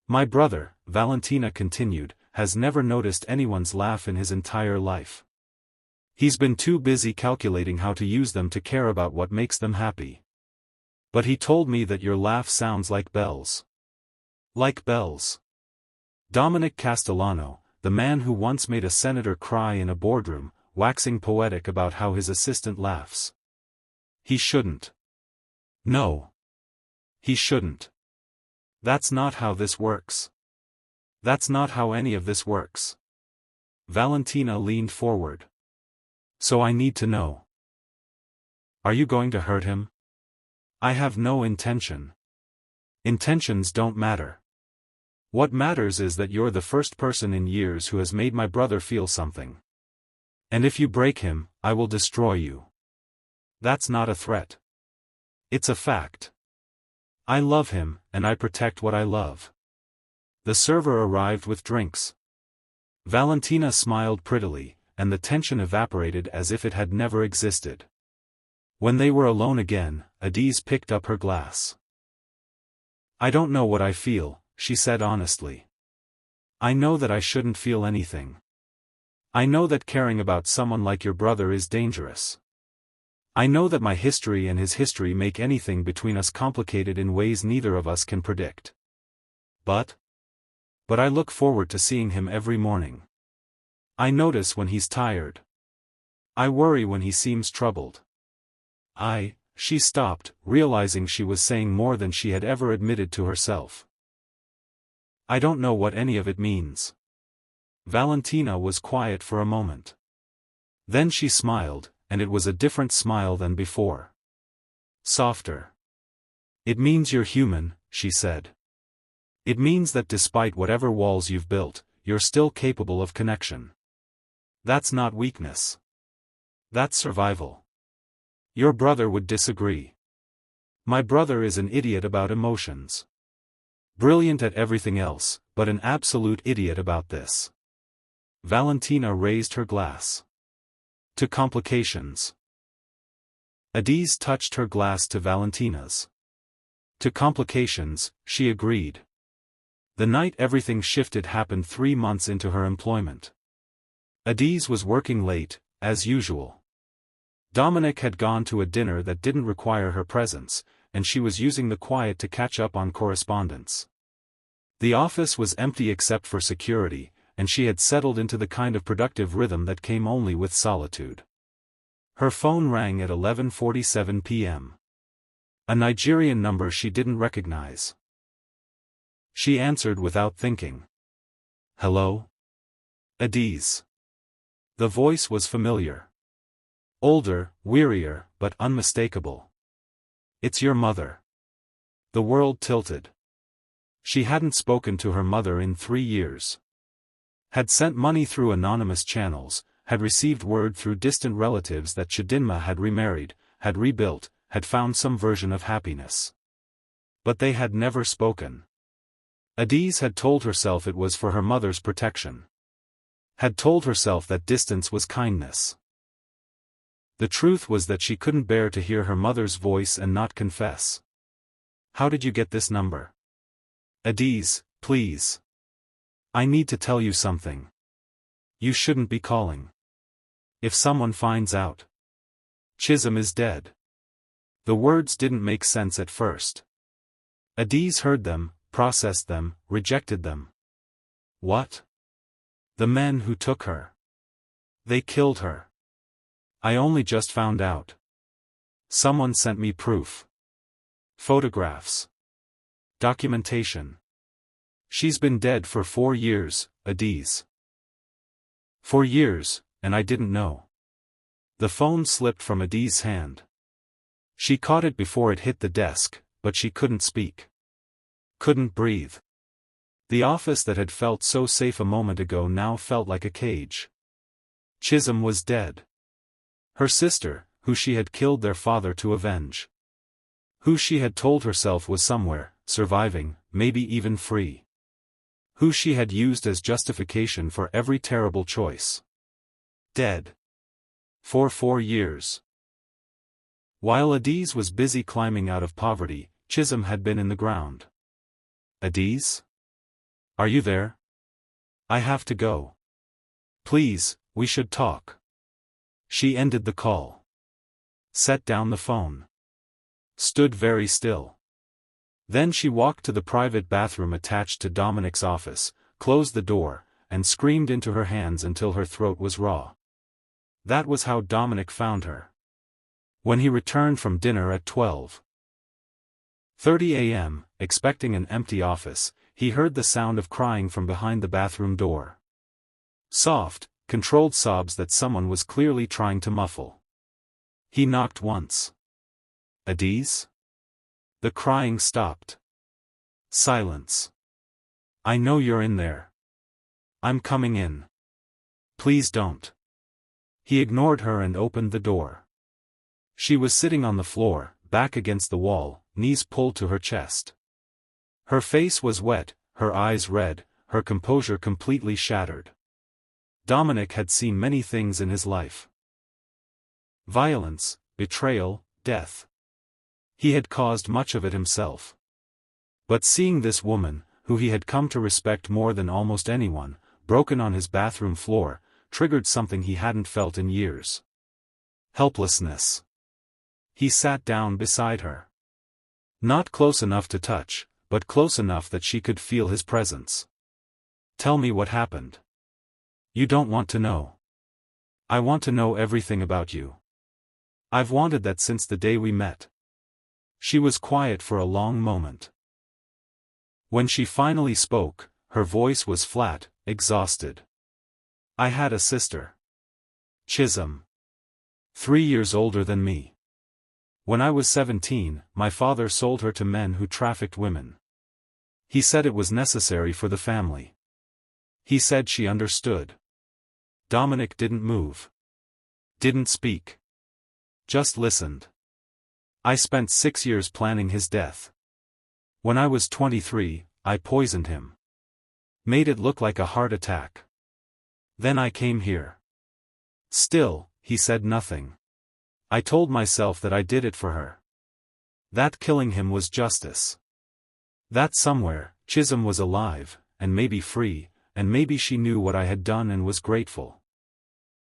My brother, Valentina continued, has never noticed anyone's laugh in his entire life. He's been too busy calculating how to use them to care about what makes them happy. But he told me that your laugh sounds like bells. Like bells. Dominic Castellano, the man who once made a senator cry in a boardroom, waxing poetic about how his assistant laughs. He shouldn't. No. He shouldn't. That's not how this works. That's not how any of this works. Valentina leaned forward. So I need to know. Are you going to hurt him? I have no intention. Intentions don't matter. What matters is that you're the first person in years who has made my brother feel something. And if you break him, I will destroy you. That's not a threat. It's a fact. I love him, and I protect what I love. The server arrived with drinks. Valentina smiled prettily, and the tension evaporated as if it had never existed. When they were alone again, Adiz picked up her glass. I don't know what I feel, she said honestly. I know that I shouldn't feel anything. I know that caring about someone like your brother is dangerous. I know that my history and his history make anything between us complicated in ways neither of us can predict. But I look forward to seeing him every morning. I notice when he's tired. I worry when he seems troubled. She stopped, realizing she was saying more than she had ever admitted to herself. I don't know what any of it means. Valentina was quiet for a moment. Then she smiled, and it was a different smile than before. Softer. It means you're human, she said. It means that despite whatever walls you've built, you're still capable of connection. That's not weakness. That's survival. Your brother would disagree. My brother is an idiot about emotions. Brilliant at everything else, but an absolute idiot about this. Valentina raised her glass. To complications. Adiz touched her glass to Valentina's. To complications, she agreed. The night everything shifted happened 3 months into her employment. Adiz was working late, as usual. Dominic had gone to a dinner that didn't require her presence, and she was using the quiet to catch up on correspondence. The office was empty except for security, and she had settled into the kind of productive rhythm that came only with solitude. Her phone rang at 11:47 p.m. A Nigerian number she didn't recognize. She answered without thinking. Hello? Adiz. The voice was familiar. Older, wearier, but unmistakable. It's your mother. The world tilted. She hadn't spoken to her mother in 3 years. Had sent money through anonymous channels, had received word through distant relatives that Chidinma had remarried, had rebuilt, had found some version of happiness. But they had never spoken. Adiz had told herself it was for her mother's protection. Had told herself that distance was kindness. The truth was that she couldn't bear to hear her mother's voice and not confess. How did you get this number? Adiz, please. I need to tell you something. You shouldn't be calling. If someone finds out. Chisholm is dead. The words didn't make sense at first. Adiz heard them, processed them, rejected them. What? The men who took her. They killed her. I only just found out. Someone sent me proof. Photographs. Documentation. She's been dead for 4 years, Adiz. 4 years, and I didn't know. The phone slipped from Adiz's hand. She caught it before it hit the desk, but she couldn't speak. Couldn't breathe. The office that had felt so safe a moment ago now felt like a cage. Chisholm was dead. Her sister, who she had killed their father to avenge. Who she had told herself was somewhere, surviving, maybe even free. Who she had used as justification for every terrible choice. Dead. For 4 years. While Adiz was busy climbing out of poverty, Chisholm had been in the ground. Adiz? Are you there? I have to go. Please, we should talk. She ended the call. Set down the phone. Stood very still. Then she walked to the private bathroom attached to Dominic's office, closed the door, and screamed into her hands until her throat was raw. That was how Dominic found her. When he returned from dinner at 12:30 a.m., expecting an empty office, he heard the sound of crying from behind the bathroom door. Soft, controlled sobs that someone was clearly trying to muffle. He knocked once. Adiz? The crying stopped. Silence. I know you're in there. I'm coming in. Please don't. He ignored her and opened the door. She was sitting on the floor, back against the wall, knees pulled to her chest. Her face was wet, her eyes red, her composure completely shattered. Dominic had seen many things in his life. Violence, betrayal, death. He had caused much of it himself. But seeing this woman, who he had come to respect more than almost anyone, broken on his bathroom floor, triggered something he hadn't felt in years. Helplessness. He sat down beside her. Not close enough to touch, but close enough that she could feel his presence. Tell me what happened. You don't want to know. I want to know everything about you. I've wanted that since the day we met. She was quiet for a long moment. When she finally spoke, her voice was flat, exhausted. I had a sister. Chisholm. 3 years older than me. When I was 17, my father sold her to men who trafficked women. He said it was necessary for the family. He said she understood. Dominic didn't move. Didn't speak. Just listened. I spent 6 years planning his death. When I was 23, I poisoned him. Made it look like a heart attack. Then I came here. Still, he said nothing. I told myself that I did it for her. That killing him was justice. That somewhere, Chisholm was alive, and maybe free, and maybe she knew what I had done and was grateful.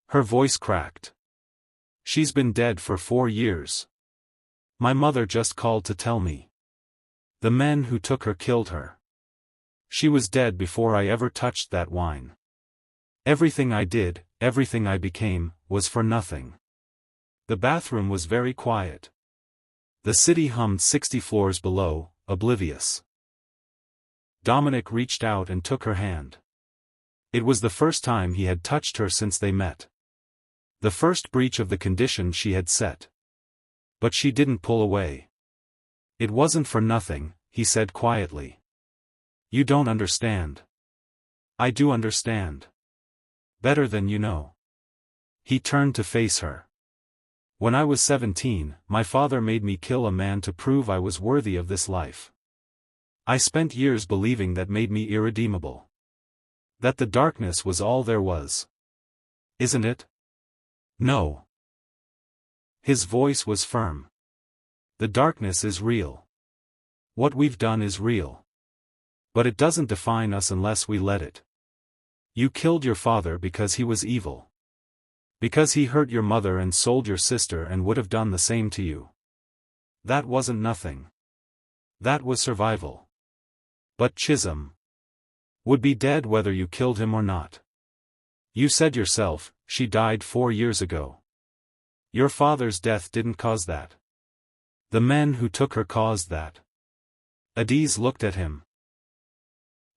Her voice cracked. She's been dead for 4 years. My mother just called to tell me. The men who took her killed her. She was dead before I ever touched that wine. Everything I did, everything I became, was for nothing. The bathroom was very quiet. The city hummed 60 floors below, oblivious. Dominic reached out and took her hand. It was the first time he had touched her since they met. The first breach of the condition she had set. But she didn't pull away. It wasn't for nothing, he said quietly. You don't understand. I do understand. Better than you know. He turned to face her. When I was 17, my father made me kill a man to prove I was worthy of this life. I spent years believing that made me irredeemable. That the darkness was all there was. Isn't it? No. His voice was firm. The darkness is real. What we've done is real. But it doesn't define us unless we let it. You killed your father because he was evil. Because he hurt your mother and sold your sister and would have done the same to you. That wasn't nothing. That was survival. But Chisholm would be dead whether you killed him or not. You said yourself, she died 4 years ago. Your father's death didn't cause that. The men who took her caused that. Adiz looked at him.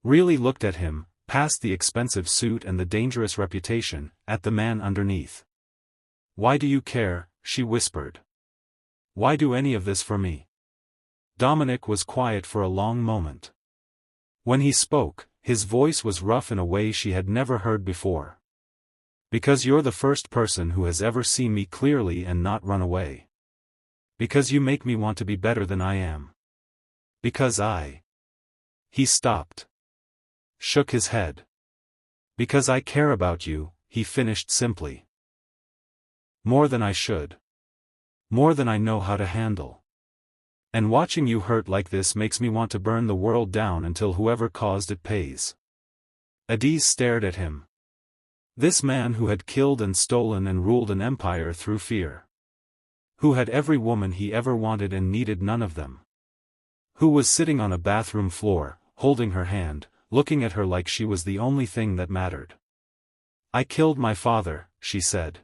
Really looked at him, past the expensive suit and the dangerous reputation, at the man underneath. Why do you care? She whispered. Why do any of this for me? Dominic was quiet for a long moment. When he spoke, his voice was rough in a way she had never heard before. Because you're the first person who has ever seen me clearly and not run away. Because you make me want to be better than I am. Because He stopped. Shook his head. Because I care about you, he finished simply. More than I should. More than I know how to handle. And watching you hurt like this makes me want to burn the world down until whoever caused it pays. Adiz stared at him. This man who had killed and stolen and ruled an empire through fear. Who had every woman he ever wanted and needed none of them. Who was sitting on a bathroom floor, holding her hand, looking at her like she was the only thing that mattered. I killed my father, she said.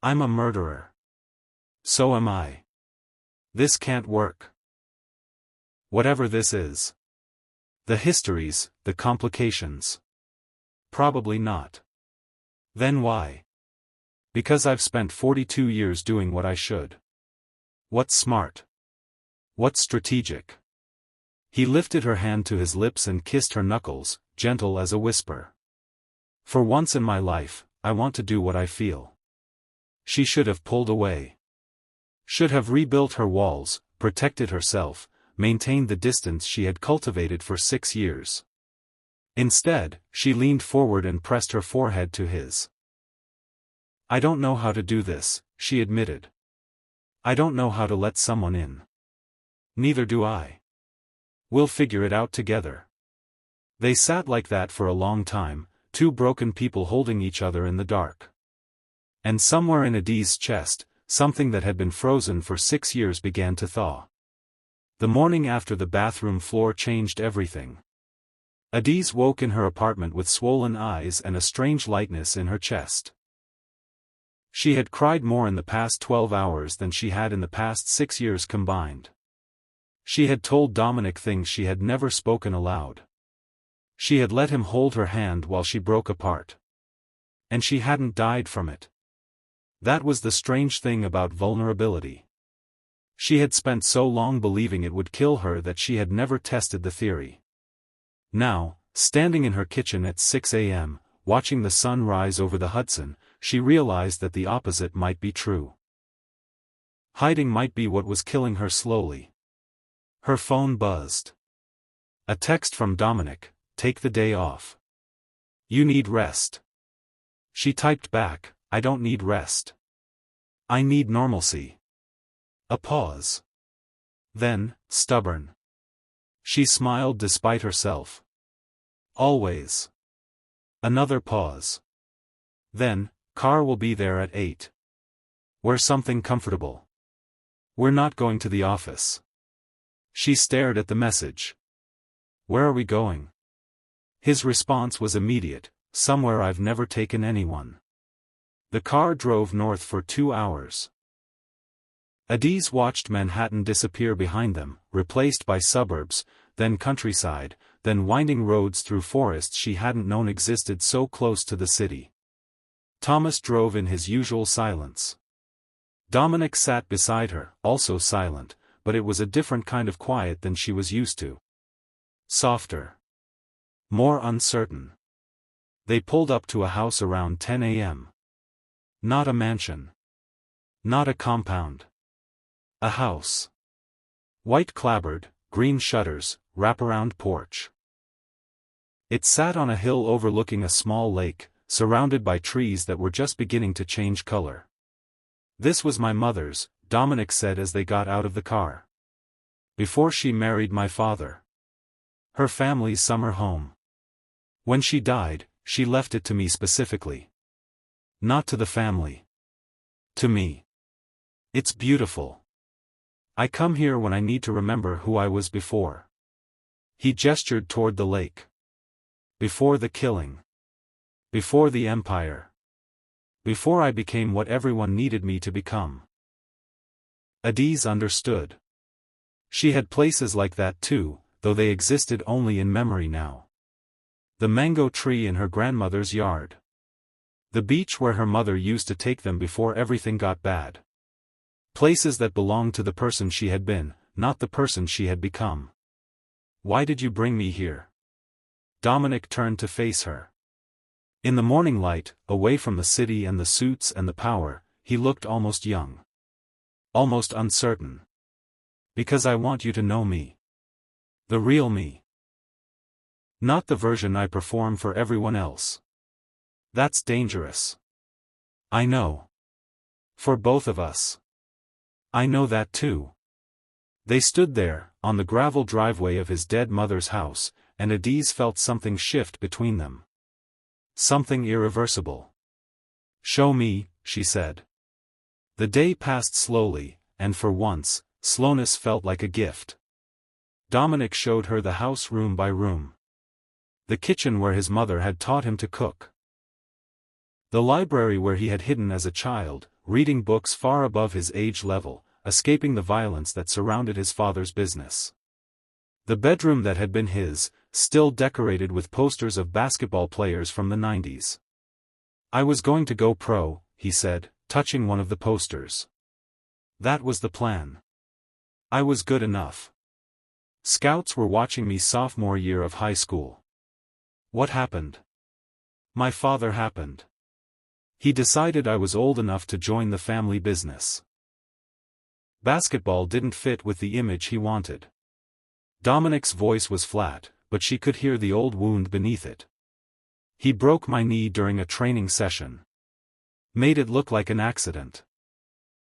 I'm a murderer. So am I. This can't work. Whatever this is. The histories, the complications. Probably not. Then why? Because I've spent 42 years doing what I should. What's smart? What's strategic? He lifted her hand to his lips and kissed her knuckles, gentle as a whisper. For once in my life, I want to do what I feel. She should have pulled away. Should have rebuilt her walls, protected herself, maintained the distance she had cultivated for 6 years. Instead, she leaned forward and pressed her forehead to his. I don't know how to do this, she admitted. I don't know how to let someone in. Neither do I. We'll figure it out together. They sat like that for a long time, two broken people holding each other in the dark. And somewhere in Adiz's chest, something that had been frozen for 6 years began to thaw. The morning after the bathroom floor changed everything. Adiz woke in her apartment with swollen eyes and a strange lightness in her chest. She had cried more in the past 12 hours than she had in the past 6 years combined. She had told Dominic things she had never spoken aloud. She had let him hold her hand while she broke apart. And she hadn't died from it. That was the strange thing about vulnerability. She had spent so long believing it would kill her that she had never tested the theory. Now, standing in her kitchen at 6 a.m., watching the sun rise over the Hudson, she realized that the opposite might be true. Hiding might be what was killing her slowly. Her phone buzzed. A text from Dominic, take the day off. You need rest. She typed back, I don't need rest. I need normalcy. A pause. Then, stubborn. She smiled despite herself. Always. Another pause. Then, car will be there at 8. Wear something comfortable. We're not going to the office. She stared at the message. Where are we going? His response was immediate, somewhere I've never taken anyone. The car drove north for 2 hours. Adiz watched Manhattan disappear behind them, replaced by suburbs, then countryside, then winding roads through forests she hadn't known existed so close to the city. Thomas drove in his usual silence. Dominic sat beside her, also silent, but it was a different kind of quiet than she was used to. Softer. More uncertain. They pulled up to a house around 10 a.m. Not a mansion. Not a compound. A house. White clapboard, green shutters, wraparound porch. It sat on a hill overlooking a small lake, surrounded by trees that were just beginning to change color. This was my mother's, Dominic said as they got out of the car. Before she married my father. Her family's summer home. When she died, she left it to me specifically. Not to the family. To me. It's beautiful. I come here when I need to remember who I was before. He gestured toward the lake. Before the killing. Before the empire. Before I became what everyone needed me to become. Adiz understood. She had places like that too, though they existed only in memory now. The mango tree in her grandmother's yard. The beach where her mother used to take them before everything got bad. Places that belonged to the person she had been, not the person she had become. Why did you bring me here? Dominic turned to face her. In the morning light, away from the city and the suits and the power, he looked almost young. Almost uncertain. Because I want you to know me. The real me. Not the version I perform for everyone else. That's dangerous. I know. For both of us. I know that too. They stood there, on the gravel driveway of his dead mother's house, and Adiz felt something shift between them. Something irreversible. Show me, she said. The day passed slowly, and for once, slowness felt like a gift. Dominic showed her the house room by room. The kitchen where his mother had taught him to cook. The library where he had hidden as a child, reading books far above his age level, escaping the violence that surrounded his father's business. The bedroom that had been his, still decorated with posters of basketball players from the 90s. I was going to go pro, he said, touching one of the posters. That was the plan. I was good enough. Scouts were watching me sophomore year of high school. What happened? My father happened. He decided I was old enough to join the family business. Basketball didn't fit with the image he wanted. Dominic's voice was flat, but she could hear the old wound beneath it. He broke my knee during a training session. Made it look like an accident.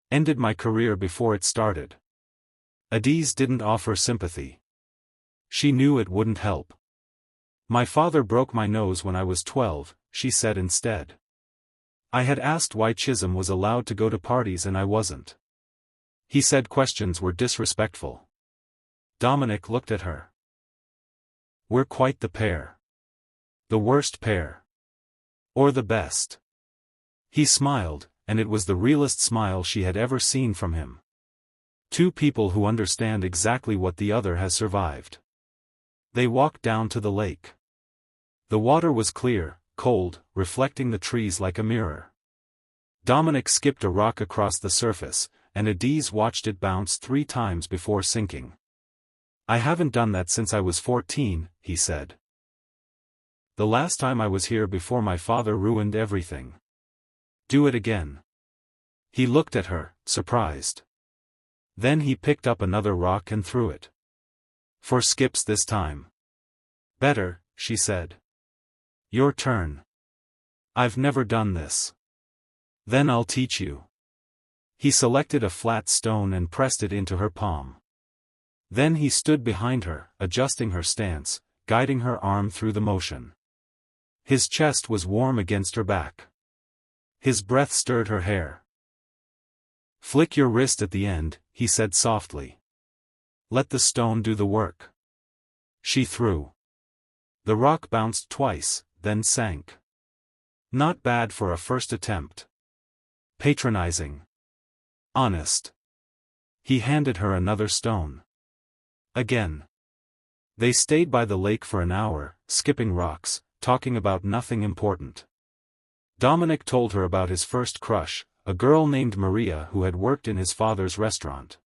Ended my career before it started. Adiz didn't offer sympathy. She knew it wouldn't help. My father broke my nose when I was 12, she said instead. I had asked why Chisholm was allowed to go to parties and I wasn't. He said questions were disrespectful. Dominic looked at her. We're quite the pair. The worst pair. Or the best. He smiled, and it was the realest smile she had ever seen from him. Two people who understand exactly what the other has survived. They walked down to the lake. The water was clear, cold, reflecting the trees like a mirror. Dominic skipped a rock across the surface, and Adiz watched it bounce 3 times before sinking. I haven't done that since I was 14, he said. The last time I was here before my father ruined everything. Do it again. He looked at her, surprised. Then he picked up another rock and threw it. 4 skips this time. Better, she said. Your turn. I've never done this. Then I'll teach you. He selected a flat stone and pressed it into her palm. Then he stood behind her, adjusting her stance, guiding her arm through the motion. His chest was warm against her back. His breath stirred her hair. Flick your wrist at the end, he said softly. Let the stone do the work. She threw. The rock bounced twice, then sank. Not bad for a first attempt. Patronizing. Honest. He handed her another stone. Again. They stayed by the lake for an hour, skipping rocks, talking about nothing important. Dominic told her about his first crush, a girl named Maria who had worked in his father's restaurant.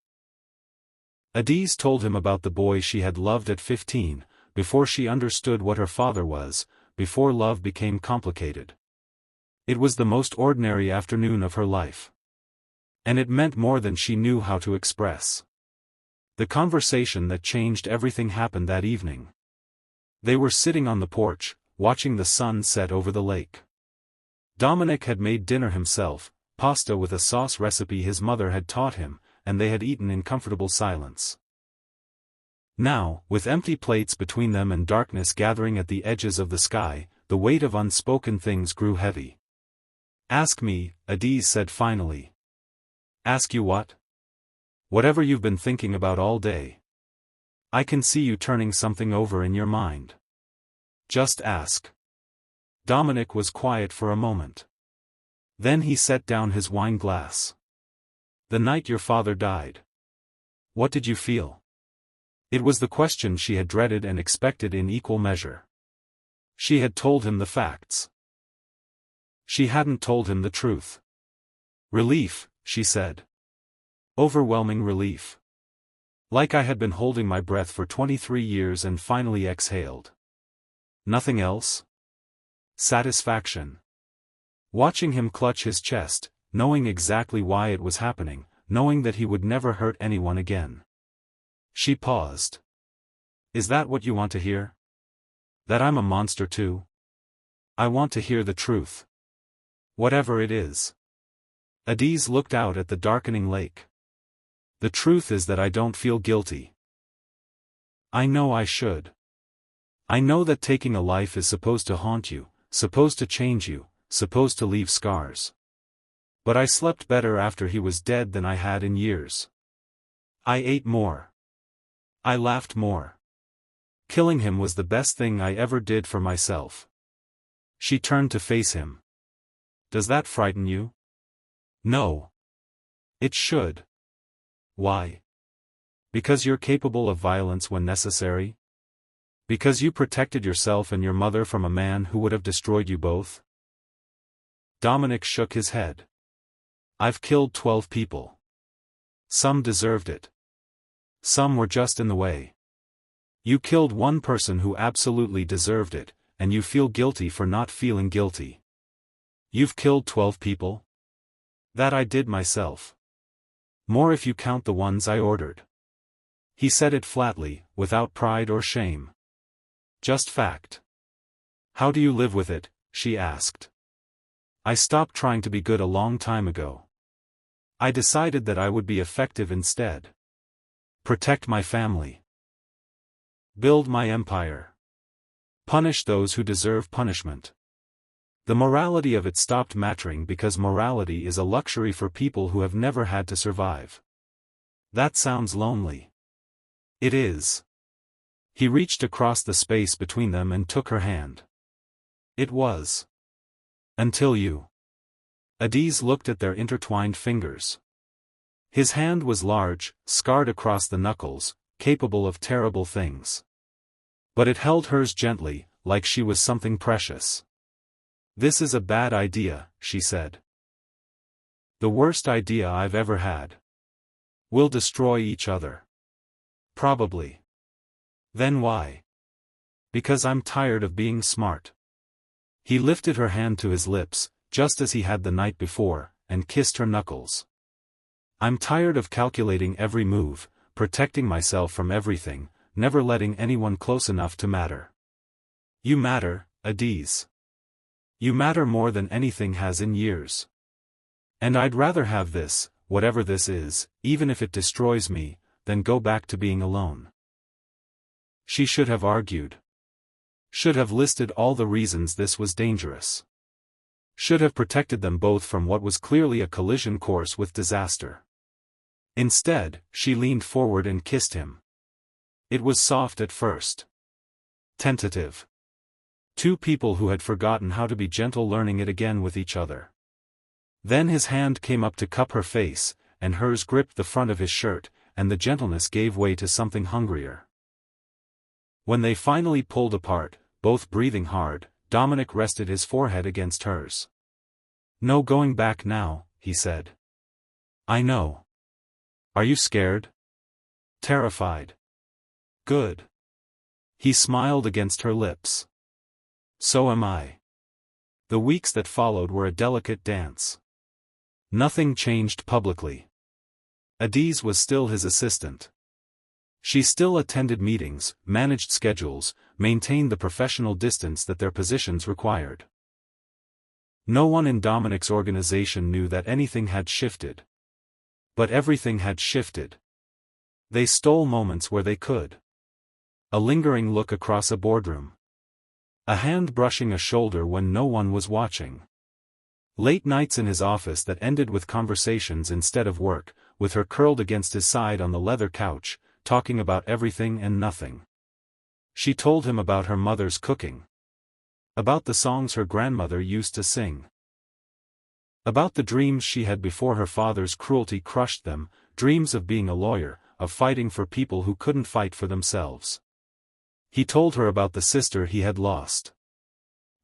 Adiz told him about the boy she had loved at 15, before she understood what her father was, before love became complicated. It was the most ordinary afternoon of her life. And it meant more than she knew how to express. The conversation that changed everything happened that evening. They were sitting on the porch, watching the sun set over the lake. Dominic had made dinner himself, pasta with a sauce recipe his mother had taught him, and they had eaten in comfortable silence. Now, with empty plates between them and darkness gathering at the edges of the sky, the weight of unspoken things grew heavy. Ask me, Adiz said finally. Ask you what? Whatever you've been thinking about all day. I can see you turning something over in your mind. Just ask. Dominic was quiet for a moment. Then he set down his wine glass. The night your father died. What did you feel? It was the question she had dreaded and expected in equal measure. She had told him the facts. She hadn't told him the truth. Relief, she said. Overwhelming relief. Like I had been holding my breath for 23 years and finally exhaled. Nothing else? Satisfaction. Watching him clutch his chest, knowing exactly why it was happening, knowing that he would never hurt anyone again. She paused. Is that what you want to hear? That I'm a monster too? I want to hear the truth. Whatever it is. Adiz looked out at the darkening lake. The truth is that I don't feel guilty. I know I should. I know that taking a life is supposed to haunt you, supposed to change you, supposed to leave scars. But I slept better after he was dead than I had in years. I ate more. I laughed more. Killing him was the best thing I ever did for myself. She turned to face him. Does that frighten you? No. It should. Why? Because you're capable of violence when necessary? Because you protected yourself and your mother from a man who would have destroyed you both? Dominic shook his head. I've killed 12 people. Some deserved it. Some were just in the way. You killed one person who absolutely deserved it, and you feel guilty for not feeling guilty. You've killed 12 people? That I did myself. More if you count the ones I ordered. He said it flatly, without pride or shame. Just fact. How do you live with it? She asked. I stopped trying to be good a long time ago. I decided that I would be effective instead. Protect my family. Build my empire. Punish those who deserve punishment. The morality of it stopped mattering because morality is a luxury for people who have never had to survive. That sounds lonely. It is. He reached across the space between them and took her hand. It was. Until you. Adiz looked at their intertwined fingers. His hand was large, scarred across the knuckles, capable of terrible things. But it held hers gently, like she was something precious. This is a bad idea, she said. The worst idea I've ever had. We'll destroy each other. Probably. Then why? Because I'm tired of being smart. He lifted her hand to his lips, just as he had the night before, and kissed her knuckles. I'm tired of calculating every move, protecting myself from everything, never letting anyone close enough to matter. You matter, Adiz. You matter more than anything has in years. And I'd rather have this, whatever this is, even if it destroys me, than go back to being alone. She should have argued. Should have listed all the reasons this was dangerous. Should have protected them both from what was clearly a collision course with disaster. Instead, she leaned forward and kissed him. It was soft at first. Tentative. Two people who had forgotten how to be gentle learning it again with each other. Then his hand came up to cup her face, and hers gripped the front of his shirt, and the gentleness gave way to something hungrier. When they finally pulled apart, both breathing hard, Dominic rested his forehead against hers. No going back now, he said. I know. Are you scared? Terrified. Good. He smiled against her lips. So am I. The weeks that followed were a delicate dance. Nothing changed publicly. Adiz was still his assistant. She still attended meetings, managed schedules, maintained the professional distance that their positions required. No one in Dominic's organization knew that anything had shifted. But everything had shifted. They stole moments where they could. A lingering look across a boardroom. A hand brushing a shoulder when no one was watching. Late nights in his office that ended with conversations instead of work, with her curled against his side on the leather couch, talking about everything and nothing. She told him about her mother's cooking. About the songs her grandmother used to sing. About the dreams she had before her father's cruelty crushed them, dreams of being a lawyer, of fighting for people who couldn't fight for themselves. He told her about the sister he had lost.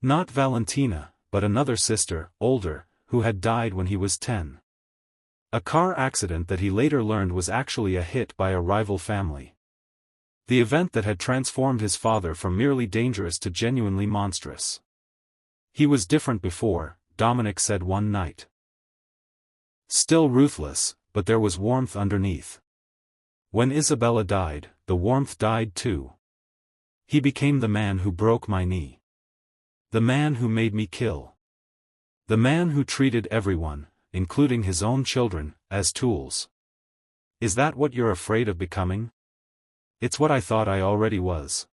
Not Valentina, but another sister, older, who had died when he was 10. A car accident that he later learned was actually a hit by a rival family. The event that had transformed his father from merely dangerous to genuinely monstrous. He was different before, Dominic said one night. Still ruthless, but there was warmth underneath. When Isabella died, the warmth died too. He became the man who broke my knee. The man who made me kill. The man who treated everyone, including his own children, as tools. Is that what you're afraid of becoming? It's what I thought I already was.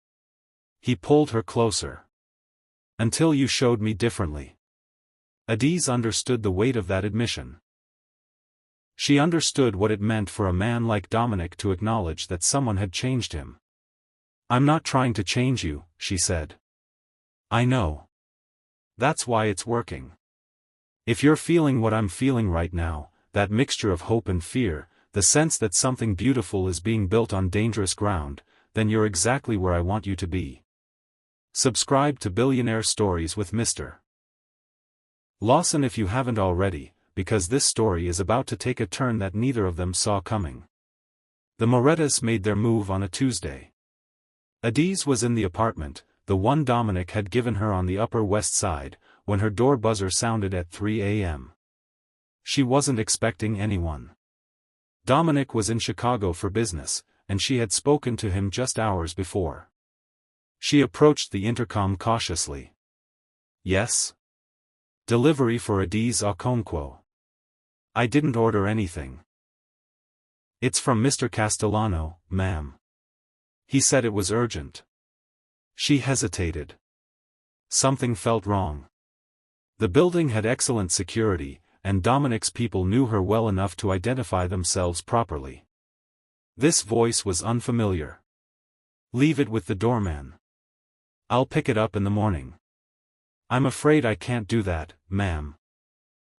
He pulled her closer. Until you showed me differently. Adiz understood the weight of that admission. She understood what it meant for a man like Dominic to acknowledge that someone had changed him. I'm not trying to change you, she said. I know. That's why it's working. If you're feeling what I'm feeling right now, that mixture of hope and fear, the sense that something beautiful is being built on dangerous ground, then you're exactly where I want you to be. Subscribe to Billionaire Stories with Mr. Lawson if you haven't already, because this story is about to take a turn that neither of them saw coming. The Morettas made their move on a Tuesday. Adiz was in the apartment, the one Dominic had given her on the Upper West Side, when her door buzzer sounded at 3 a.m. She wasn't expecting anyone. Dominic was in Chicago for business, and she had spoken to him just hours before. She approached the intercom cautiously. Yes? Delivery for Adiz Okonkwo. I didn't order anything. It's from Mr. Castellano, ma'am. He said it was urgent. She hesitated. Something felt wrong. The building had excellent security, and Dominic's people knew her well enough to identify themselves properly. This voice was unfamiliar. Leave it with the doorman. I'll pick it up in the morning. I'm afraid I can't do that, ma'am.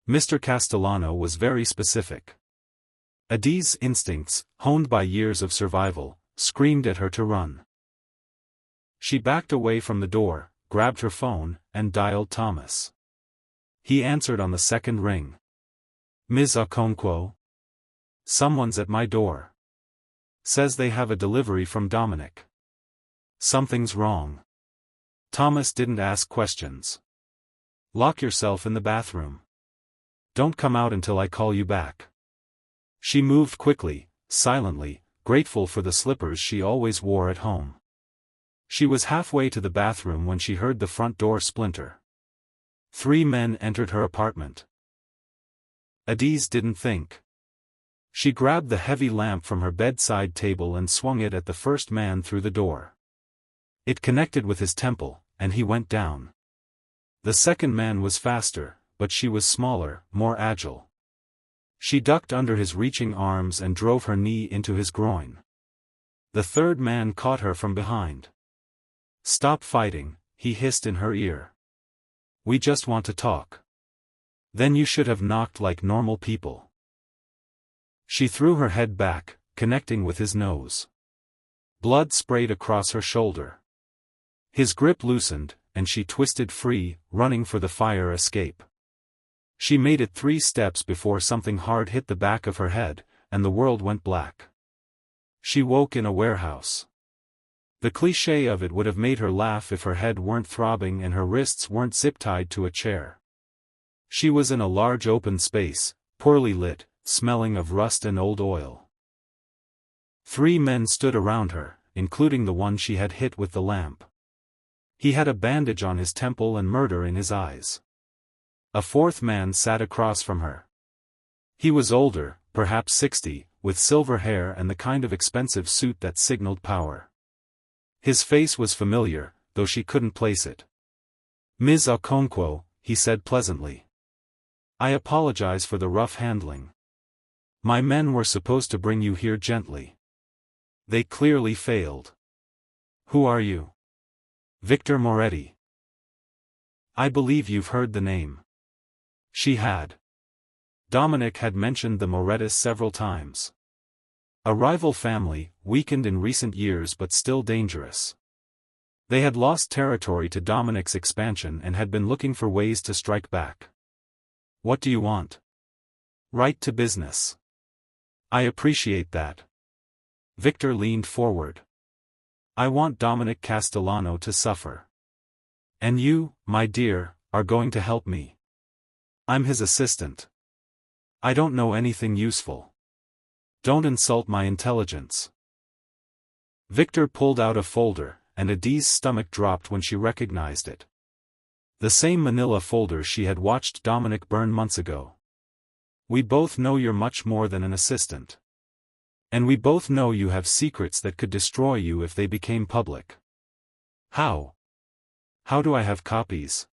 Mr. Castellano was very specific. Adiz's instincts, honed by years of survival, screamed at her to run. She backed away from the door, grabbed her phone, and dialed Thomas. He answered on the second ring. Ms. Okonkwo? Someone's at my door. Says they have a delivery from Dominic. Something's wrong. Thomas didn't ask questions. Lock yourself in the bathroom. Don't come out until I call you back. She moved quickly, silently, grateful for the slippers she always wore at home. She was halfway to the bathroom when she heard the front door splinter. 3 men entered her apartment. Adiz didn't think. She grabbed the heavy lamp from her bedside table and swung it at the first man through the door. It connected with his temple, and he went down. The second man was faster, but she was smaller, more agile. She ducked under his reaching arms and drove her knee into his groin. The third man caught her from behind. Stop fighting, he hissed in her ear. We just want to talk. Then you should have knocked like normal people. She threw her head back, connecting with his nose. Blood sprayed across her shoulder. His grip loosened, and she twisted free, running for the fire escape. She made it 3 steps before something hard hit the back of her head, and the world went black. She woke in a warehouse. The cliché of it would have made her laugh if her head weren't throbbing and her wrists weren't zip-tied to a chair. She was in a large open space, poorly lit, smelling of rust and old oil. 3 men stood around her, including the one she had hit with the lamp. He had a bandage on his temple and murder in his eyes. A 4th man sat across from her. He was older, perhaps 60, with silver hair and the kind of expensive suit that signaled power. His face was familiar, though she couldn't place it. Ms. Okonkwo, he said pleasantly. I apologize for the rough handling. My men were supposed to bring you here gently. They clearly failed. Who are you? Victor Moretti. I believe you've heard the name. She had. Dominic had mentioned the Morettas several times. A rival family, weakened in recent years but still dangerous. They had lost territory to Dominic's expansion and had been looking for ways to strike back. What do you want? Right to business. I appreciate that. Victor leaned forward. I want Dominic Castellano to suffer. And you, my dear, are going to help me. I'm his assistant. I don't know anything useful. Don't insult my intelligence. Victor pulled out a folder, and Adi's stomach dropped when she recognized it. The same manila folder she had watched Dominic burn months ago. We both know you're much more than an assistant. And we both know you have secrets that could destroy you if they became public. How? How do I have copies?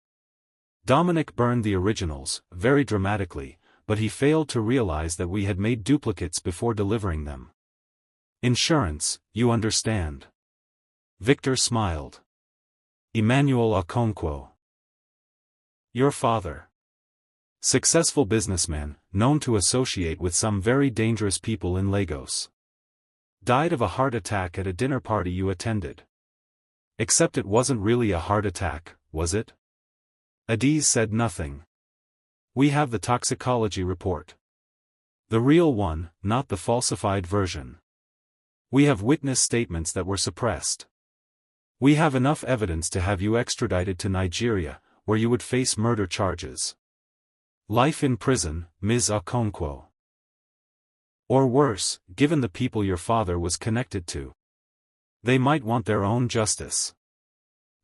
Dominic burned the originals, very dramatically, but he failed to realize that we had made duplicates before delivering them. Insurance, you understand. Victor smiled. Emmanuel Okonkwo. Your father. Successful businessman, known to associate with some very dangerous people in Lagos. Died of a heart attack at a dinner party you attended. Except it wasn't really a heart attack, was it? Adi said nothing. We have the toxicology report. The real one, not the falsified version. We have witness statements that were suppressed. We have enough evidence to have you extradited to Nigeria, where you would face murder charges. Life in prison, Ms. Okonkwo. Or worse, given the people your father was connected to. They might want their own justice.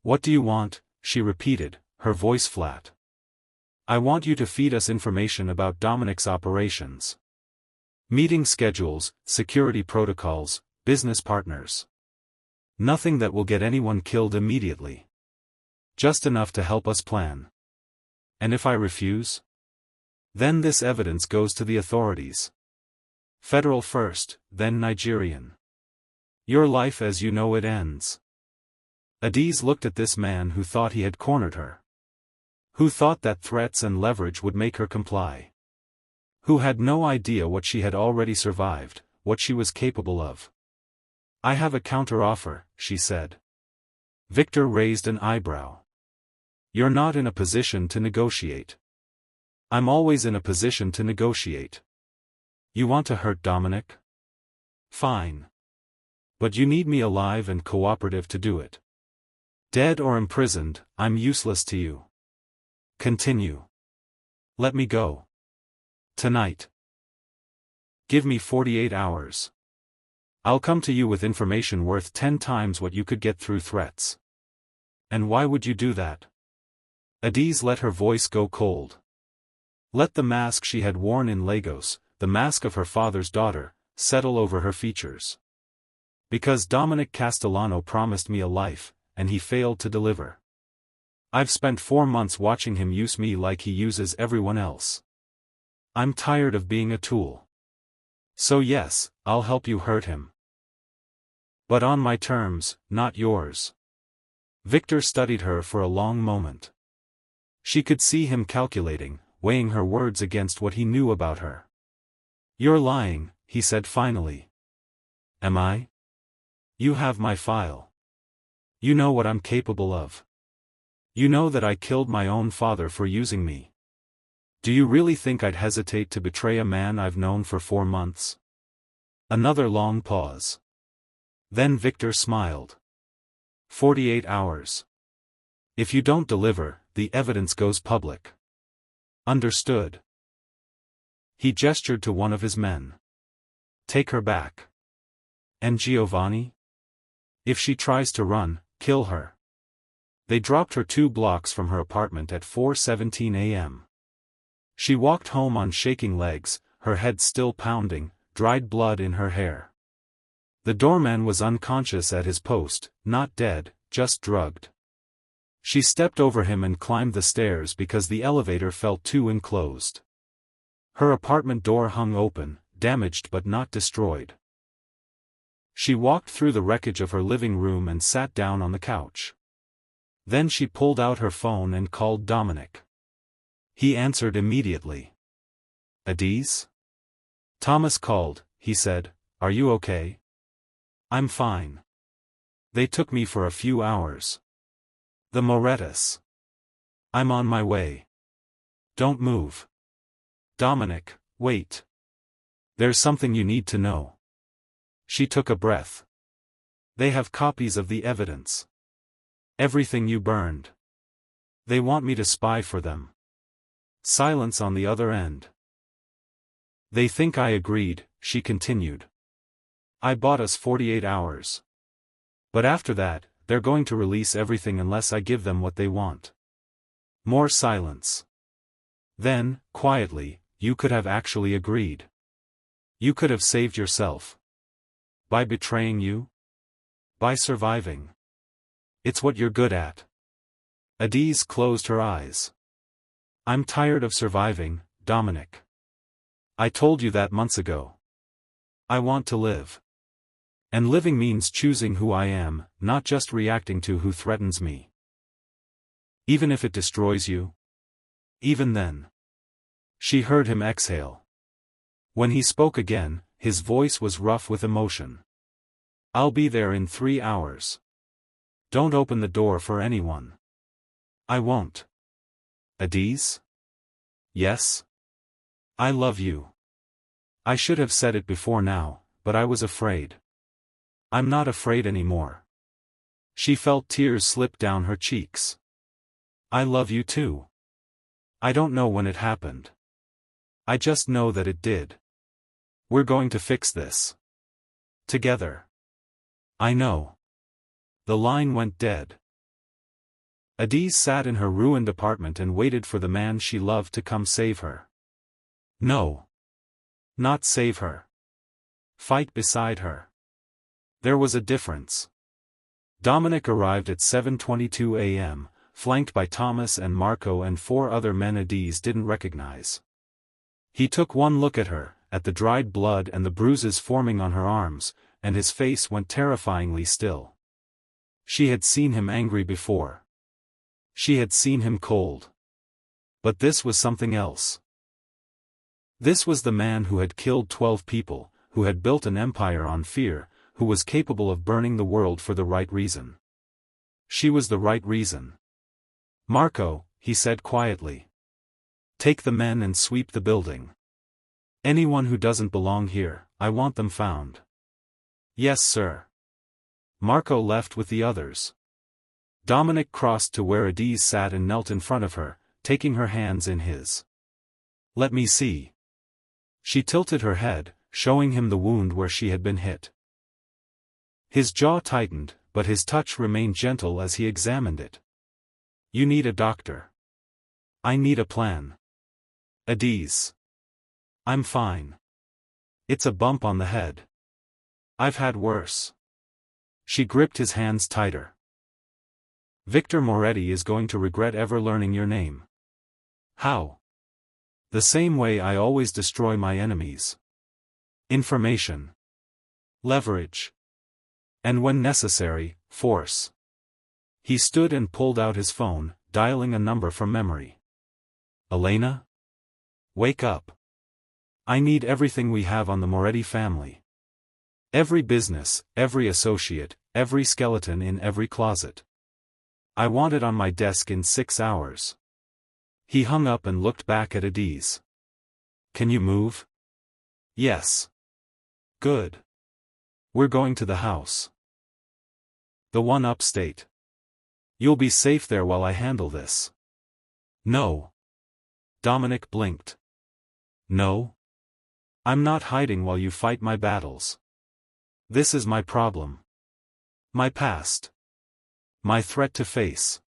What do you want? She repeated, her voice flat. I want you to feed us information about Dominic's operations. Meeting schedules, security protocols, business partners. Nothing that will get anyone killed immediately. Just enough to help us plan. And if I refuse? Then this evidence goes to the authorities. Federal first, then Nigerian. Your life as you know it ends. Adiz looked at this man who thought he had cornered her. Who thought that threats and leverage would make her comply. Who had no idea what she had already survived, what she was capable of. I have a counteroffer, she said. Victor raised an eyebrow. You're not in a position to negotiate. I'm always in a position to negotiate. You want to hurt Dominic? Fine. But you need me alive and cooperative to do it. Dead or imprisoned, I'm useless to you. Continue. Let me go. Tonight. Give me 48 hours. I'll come to you with information worth 10 times what you could get through threats. And why would you do that? Adiz let her voice go cold. Let the mask she had worn in Lagos, the mask of her father's daughter, settle over her features. Because Dominic Castellano promised me a life, and he failed to deliver. I've spent 4 months watching him use me like he uses everyone else. I'm tired of being a tool. So yes, I'll help you hurt him. But on my terms, not yours. Victor studied her for a long moment. She could see him calculating, weighing her words against what he knew about her. You're lying, he said finally. Am I? You have my file. You know what I'm capable of. You know that I killed my own father for using me. Do you really think I'd hesitate to betray a man I've known for 4 months? Another long pause. Then Victor smiled. 48 hours. If you don't deliver, the evidence goes public. Understood. He gestured to one of his men. Take her back. And Giovanni? If she tries to run, kill her. They dropped her 2 blocks from her apartment at 4:17 a.m. She walked home on shaking legs, her head still pounding, dried blood in her hair. The doorman was unconscious at his post, not dead, just drugged. She stepped over him and climbed the stairs because the elevator felt too enclosed. Her apartment door hung open, damaged but not destroyed. She walked through the wreckage of her living room and sat down on the couch. Then she pulled out her phone and called Dominic. He answered immediately. Adiz? Thomas called, he said, are you okay? I'm fine. They took me for a few hours. The Moretus. I'm on my way. Don't move. Dominic, wait. There's something you need to know. She took a breath. They have copies of the evidence. Everything you burned. They want me to spy for them. Silence on the other end. They think I agreed, she continued. I bought us 48 hours. But after that, they're going to release everything unless I give them what they want. More silence. Then, quietly, you could have actually agreed. You could have saved yourself. By betraying you? By surviving. It's what you're good at. Adiz closed her eyes. I'm tired of surviving, Dominic. I told you that months ago. I want to live. And living means choosing who I am, not just reacting to who threatens me. Even if it destroys you? Even then. She heard him exhale. When he spoke again, his voice was rough with emotion. I'll be there in 3 hours. Don't open the door for anyone. I won't. Adiz? Yes? I love you. I should have said it before now, but I was afraid. I'm not afraid anymore. She felt tears slip down her cheeks. I love you too. I don't know when it happened. I just know that it did. We're going to fix this. Together. I know. The line went dead. Adiz sat in her ruined apartment and waited for the man she loved to come save her. No. Not save her. Fight beside her. There was a difference. Dominic arrived at 7:22 a.m., flanked by Thomas and Marco and 4 other men Adiz didn't recognize. He took one look at her, at the dried blood and the bruises forming on her arms, and his face went terrifyingly still. She had seen him angry before. She had seen him cold. But this was something else. This was the man who had killed 12 people, who had built an empire on fear, who was capable of burning the world for the right reason. She was the right reason. Marco, he said quietly. Take the men and sweep the building. Anyone who doesn't belong here, I want them found. Yes, sir. Marco left with the others. Dominic crossed to where Adiz sat and knelt in front of her, taking her hands in his. Let me see. She tilted her head, showing him the wound where she had been hit. His jaw tightened, but his touch remained gentle as he examined it. You need a doctor. I need a plan. Adiz. I'm fine. It's a bump on the head. I've had worse. She gripped his hands tighter. Victor Moretti is going to regret ever learning your name. How? The same way I always destroy my enemies. Information. Leverage. And when necessary, force. He stood and pulled out his phone, dialing a number from memory. Elena? Wake up. I need everything we have on the Moretti family. Every business, every associate, every skeleton in every closet. I want it on my desk in 6 hours. He hung up and looked back at Adiz. Can you move? Yes. Good. We're going to the house. The one upstate. You'll be safe there while I handle this. No. Dominic blinked. No? I'm not hiding while you fight my battles. This is my problem. My past. My threat to face.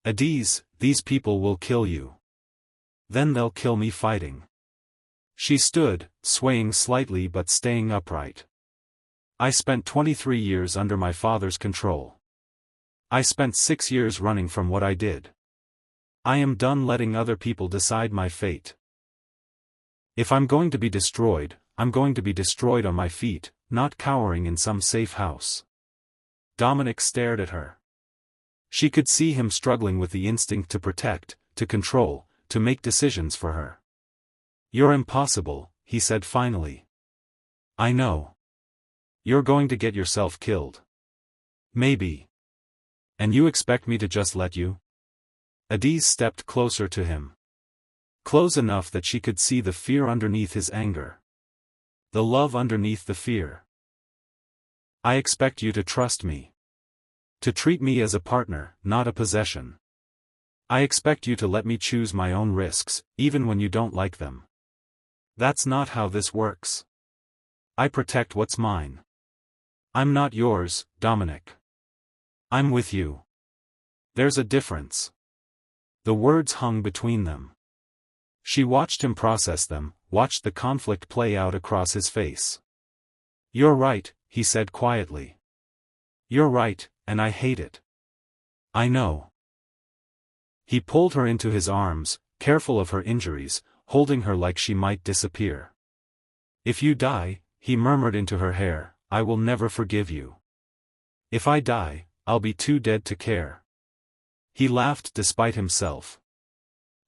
Adiz, these people will kill you. Then they'll kill me fighting. She stood, swaying slightly but staying upright. I spent 23 years under my father's control. I spent 6 years running from what I did. I am done letting other people decide my fate. If I'm going to be destroyed, I'm going to be destroyed on my feet, not cowering in some safe house. Dominic stared at her. She could see him struggling with the instinct to protect, to control, to make decisions for her. You're impossible, he said finally. I know. You're going to get yourself killed. Maybe. And you expect me to just let you? Adiz stepped closer to him. Close enough that she could see the fear underneath his anger. The love underneath the fear. I expect you to trust me. To treat me as a partner, not a possession. I expect you to let me choose my own risks, even when you don't like them. That's not how this works. I protect what's mine. I'm not yours, Dominic. I'm with you. There's a difference. The words hung between them. She watched him process them, watched the conflict play out across his face. You're right, he said quietly. You're right, and I hate it. I know. He pulled her into his arms, careful of her injuries, holding her like she might disappear. If you die, he murmured into her hair, I will never forgive you. If I die, I'll be too dead to care. He laughed despite himself.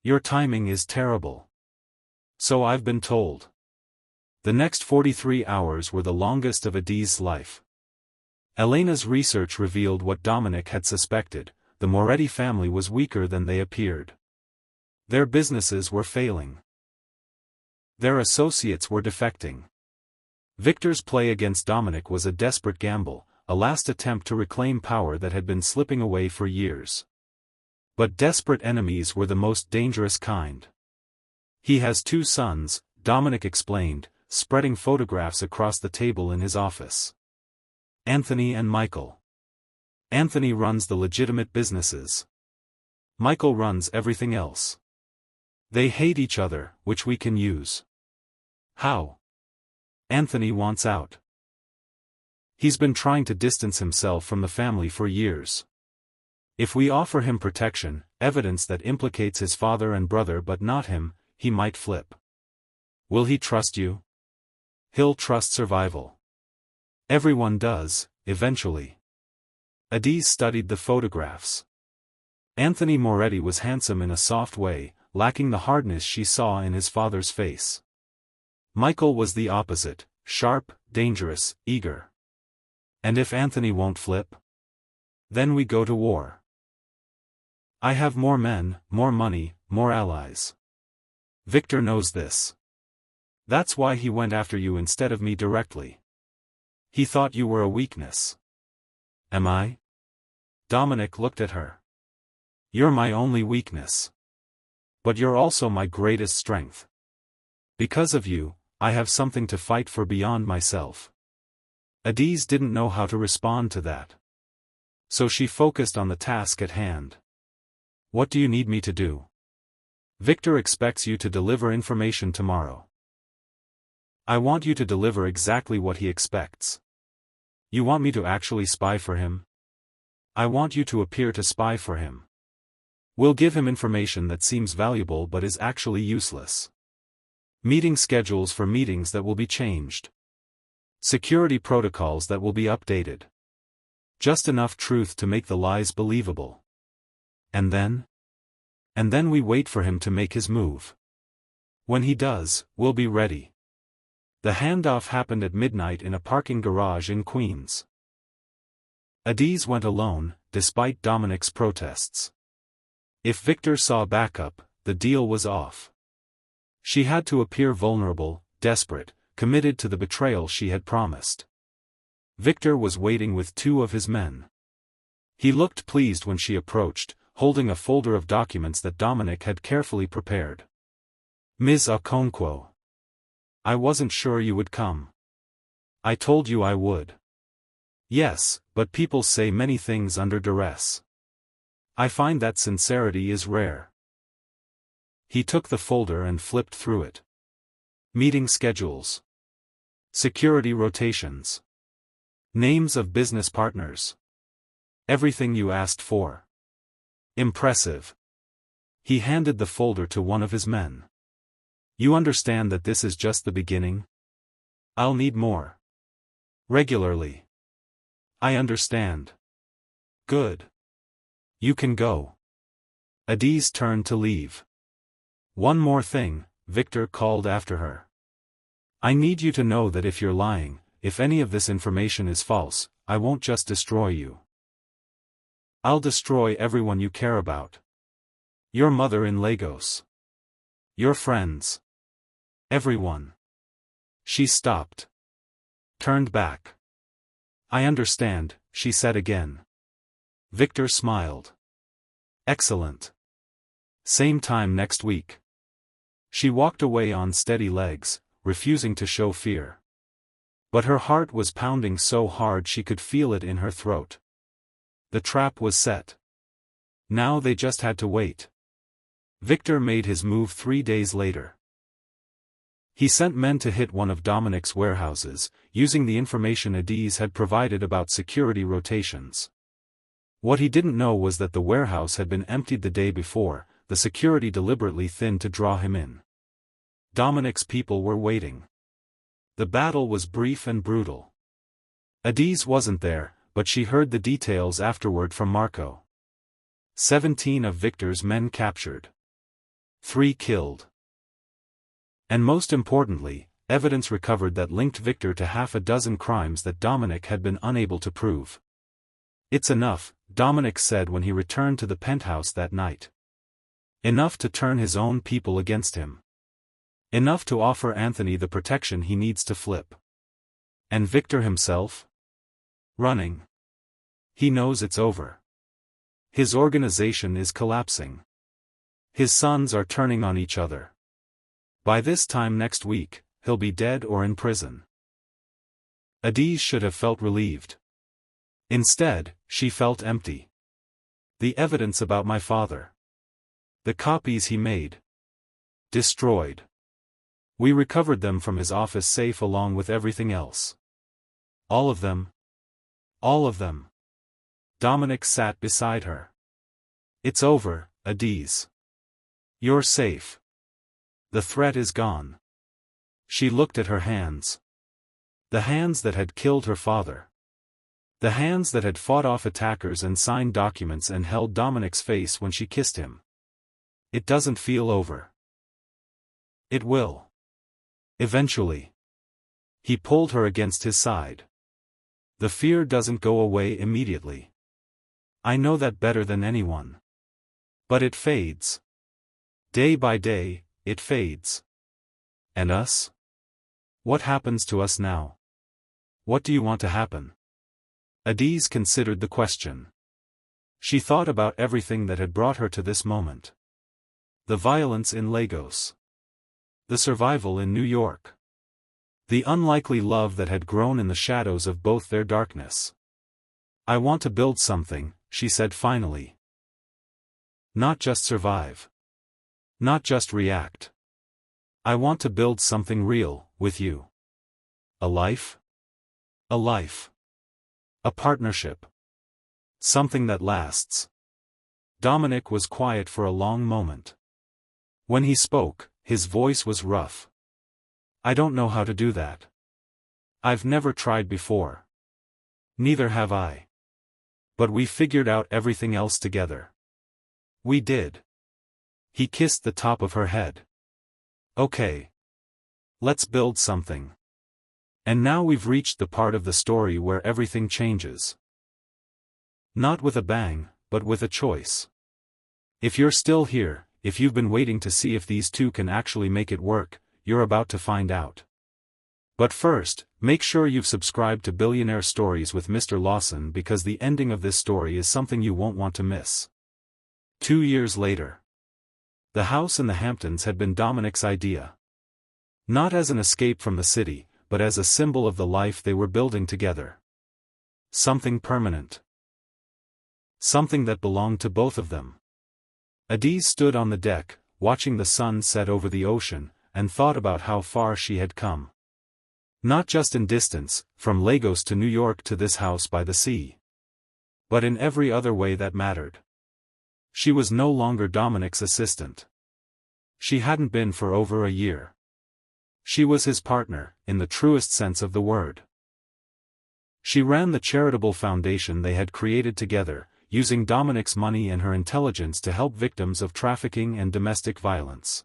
Your timing is terrible. So I've been told. The next 43 hours were the longest of Adiz's life. Elena's research revealed what Dominic had suspected: the Moretti family was weaker than they appeared. Their businesses were failing. Their associates were defecting. Victor's play against Dominic was a desperate gamble, a last attempt to reclaim power that had been slipping away for years. But desperate enemies were the most dangerous kind. He has 2 sons, Dominic explained, spreading photographs across the table in his office. Anthony and Michael. Anthony runs the legitimate businesses. Michael runs everything else. They hate each other, which we can use. How? Anthony wants out. He's been trying to distance himself from the family for years. If we offer him protection, evidence that implicates his father and brother but not him, he might flip. Will he trust you? He'll trust survival. Everyone does, eventually. Adiz studied the photographs. Anthony Moretti was handsome in a soft way, lacking the hardness she saw in his father's face. Michael was the opposite, sharp, dangerous, eager. And if Anthony won't flip? Then we go to war. I have more men, more money, more allies. Victor knows this. That's why he went after you instead of me directly. He thought you were a weakness. Am I? Dominic looked at her. You're my only weakness. But you're also my greatest strength. Because of you, I have something to fight for beyond myself. Adiz didn't know how to respond to that. So she focused on the task at hand. What do you need me to do? Victor expects you to deliver information tomorrow. I want you to deliver exactly what he expects. You want me to actually spy for him? I want you to appear to spy for him. We'll give him information that seems valuable but is actually useless. Meeting schedules for meetings that will be changed. Security protocols that will be updated. Just enough truth to make the lies believable. And then? And then we wait for him to make his move. When he does, we'll be ready. The handoff happened at midnight in a parking garage in Queens. Adiz went alone, despite Dominic's protests. If Victor saw backup, the deal was off. She had to appear vulnerable, desperate, committed to the betrayal she had promised. Victor was waiting with 2 of his men. He looked pleased when she approached, holding a folder of documents that Dominic had carefully prepared. Ms. Okonkwo. I wasn't sure you would come. I told you I would. Yes, but people say many things under duress. I find that sincerity is rare. He took the folder and flipped through it. Meeting schedules. Security rotations. Names of business partners. Everything you asked for. Impressive. He handed the folder to one of his men. You understand that this is just the beginning? I'll need more. Regularly. I understand. Good. You can go. Adiz turned to leave. One more thing, Victor called after her. I need you to know that if you're lying, if any of this information is false, I won't just destroy you. I'll destroy everyone you care about. Your mother in Lagos. Your friends. Everyone. She stopped. Turned back. I understand, she said again. Victor smiled. Excellent. Same time next week. She walked away on steady legs, refusing to show fear. But her heart was pounding so hard she could feel it in her throat. The trap was set. Now they just had to wait. Victor made his move 3 days later. He sent men to hit one of Dominic's warehouses, using the information Adiz had provided about security rotations. What he didn't know was that the warehouse had been emptied the day before, the security deliberately thinned to draw him in. Dominic's people were waiting. The battle was brief and brutal. Adiz wasn't there, but she heard the details afterward from Marco. 17 of Victor's men captured. 3 killed. And most importantly, evidence recovered that linked Victor to half a dozen crimes that Dominic had been unable to prove. It's enough, Dominic said when he returned to the penthouse that night. Enough to turn his own people against him. Enough to offer Anthony the protection he needs to flip. And Victor himself? Running. He knows it's over. His organization is collapsing. His sons are turning on each other. By this time next week, he'll be dead or in prison. Adiz should have felt relieved. Instead, she felt empty. The evidence about my father. The copies he made. Destroyed. We recovered them from his office safe along with everything else. All of them. All of them. Dominic sat beside her. It's over, Adiz. You're safe. The threat is gone. She looked at her hands. The hands that had killed her father. The hands that had fought off attackers and signed documents and held Dominic's face when she kissed him. It doesn't feel over. It will. Eventually. He pulled her against his side. The fear doesn't go away immediately. I know that better than anyone. But it fades. Day by day, it fades. And us? What happens to us now? What do you want to happen? Adiz considered the question. She thought about everything that had brought her to this moment. The violence in Lagos. The survival in New York. The unlikely love that had grown in the shadows of both their darkness. I want to build something, she said finally. Not just survive. Not just react. I want to build something real, with you. A life? A life. A partnership. Something that lasts. Dominic was quiet for a long moment. When he spoke, his voice was rough. I don't know how to do that. I've never tried before. Neither have I. But we figured out everything else together. We did. He kissed the top of her head. Okay. Let's build something. And now we've reached the part of the story where everything changes. Not with a bang, but with a choice. If you're still here, if you've been waiting to see if these two can actually make it work, you're about to find out. But first, make sure you've subscribed to Billionaire Stories with Mr. Lawson because the ending of this story is something you won't want to miss. 2 years later. The house in the Hamptons had been Dominic's idea. Not as an escape from the city, but as a symbol of the life they were building together. Something permanent. Something that belonged to both of them. Adiz stood on the deck, watching the sun set over the ocean, and thought about how far she had come. Not just in distance, from Lagos to New York to this house by the sea. But in every other way that mattered. She was no longer Dominic's assistant. She hadn't been for over a year. She was his partner, in the truest sense of the word. She ran the charitable foundation they had created together, using Dominic's money and her intelligence to help victims of trafficking and domestic violence.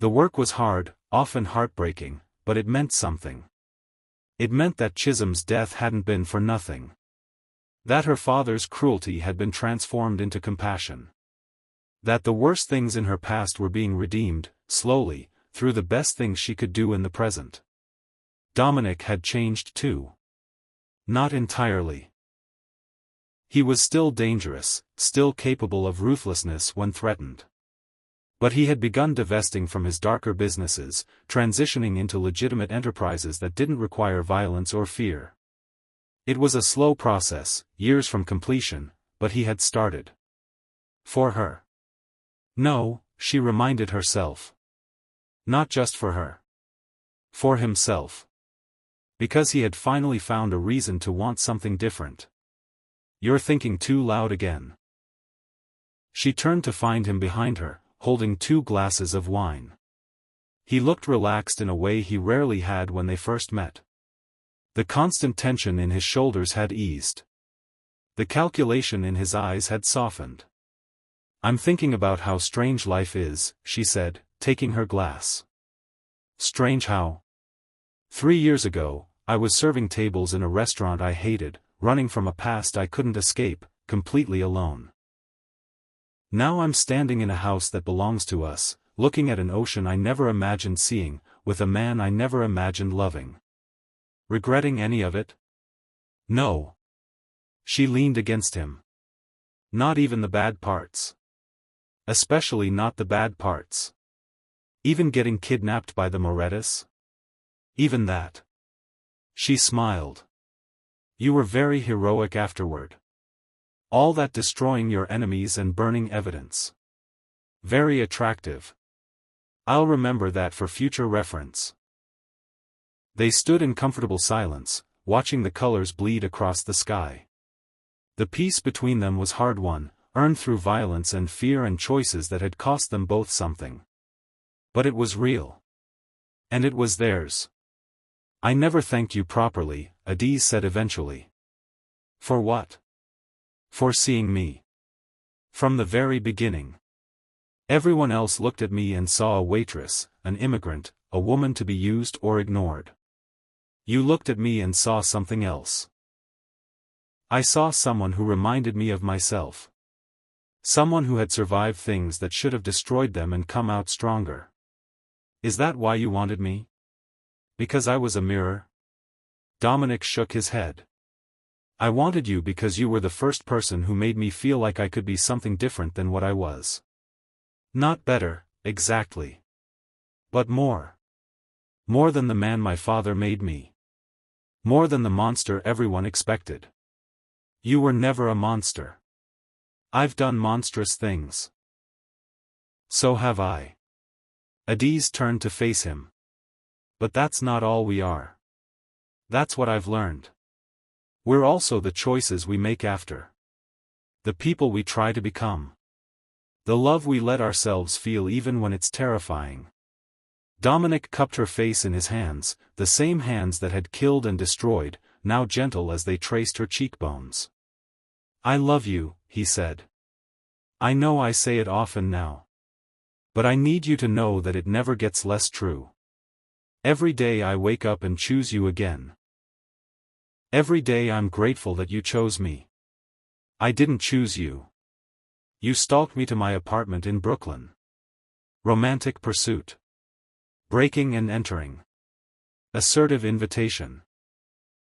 The work was hard, often heartbreaking, but it meant something. It meant that Chisholm's death hadn't been for nothing. That her father's cruelty had been transformed into compassion. That the worst things in her past were being redeemed, slowly, through the best things she could do in the present. Dominic had changed too. Not entirely. He was still dangerous, still capable of ruthlessness when threatened. But he had begun divesting from his darker businesses, transitioning into legitimate enterprises that didn't require violence or fear. It was a slow process, years from completion, but he had started. For her. No, she reminded herself. Not just for her. For himself. Because he had finally found a reason to want something different. You're thinking too loud again. She turned to find him behind her, holding 2 glasses of wine. He looked relaxed in a way he rarely had when they first met. The constant tension in his shoulders had eased. The calculation in his eyes had softened. I'm thinking about how strange life is, she said, taking her glass. Strange how? 3 years ago, I was serving tables in a restaurant I hated, running from a past I couldn't escape, completely alone. Now I'm standing in a house that belongs to us, looking at an ocean I never imagined seeing, with a man I never imagined loving. Regretting any of it? No. She leaned against him. Not even the bad parts. Especially not the bad parts. Even getting kidnapped by the Morettas? Even that. She smiled. You were very heroic afterward. All that destroying your enemies and burning evidence. Very attractive. I'll remember that for future reference. They stood in comfortable silence, watching the colors bleed across the sky. The peace between them was hard-won, earned through violence and fear and choices that had cost them both something. But it was real. And it was theirs. I never thanked you properly, Adiz said eventually. For what? For seeing me. From the very beginning. Everyone else looked at me and saw a waitress, an immigrant, a woman to be used or ignored. You looked at me and saw something else. I saw someone who reminded me of myself. Someone who had survived things that should have destroyed them and come out stronger. Is that why you wanted me? Because I was a mirror? Dominic shook his head. I wanted you because you were the first person who made me feel like I could be something different than what I was. Not better, exactly. But more. More than the man my father made me. More than the monster everyone expected. You were never a monster. I've done monstrous things. So have I. Adiz turned to face him. But that's not all we are. That's what I've learned. We're also the choices we make after. The people we try to become. The love we let ourselves feel even when it's terrifying. Dominic cupped her face in his hands, the same hands that had killed and destroyed, now gentle as they traced her cheekbones. I love you, he said. I know I say it often now. But I need you to know that it never gets less true. Every day I wake up and choose you again. Every day I'm grateful that you chose me. I didn't choose you. You stalked me to my apartment in Brooklyn. Romantic pursuit. Breaking and entering. Assertive invitation.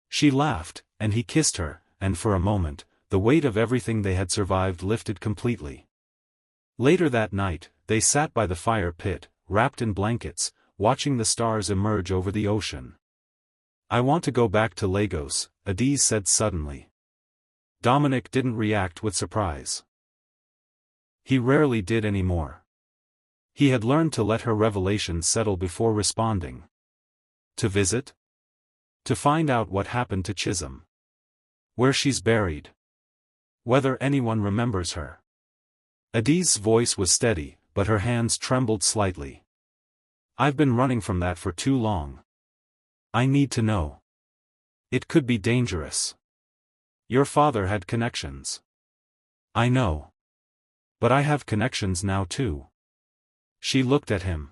She laughed, and he kissed her, and for a moment, the weight of everything they had survived lifted completely. Later that night, they sat by the fire pit, wrapped in blankets, watching the stars emerge over the ocean. I want to go back to Lagos, Adiz said suddenly. Dominic didn't react with surprise. He rarely did anymore. He had learned to let her revelations settle before responding. To visit? To find out what happened to Chisholm. Where she's buried. Whether anyone remembers her. Adiz's voice was steady, but her hands trembled slightly. I've been running from that for too long. I need to know. It could be dangerous. Your father had connections. I know. But I have connections now too. She looked at him.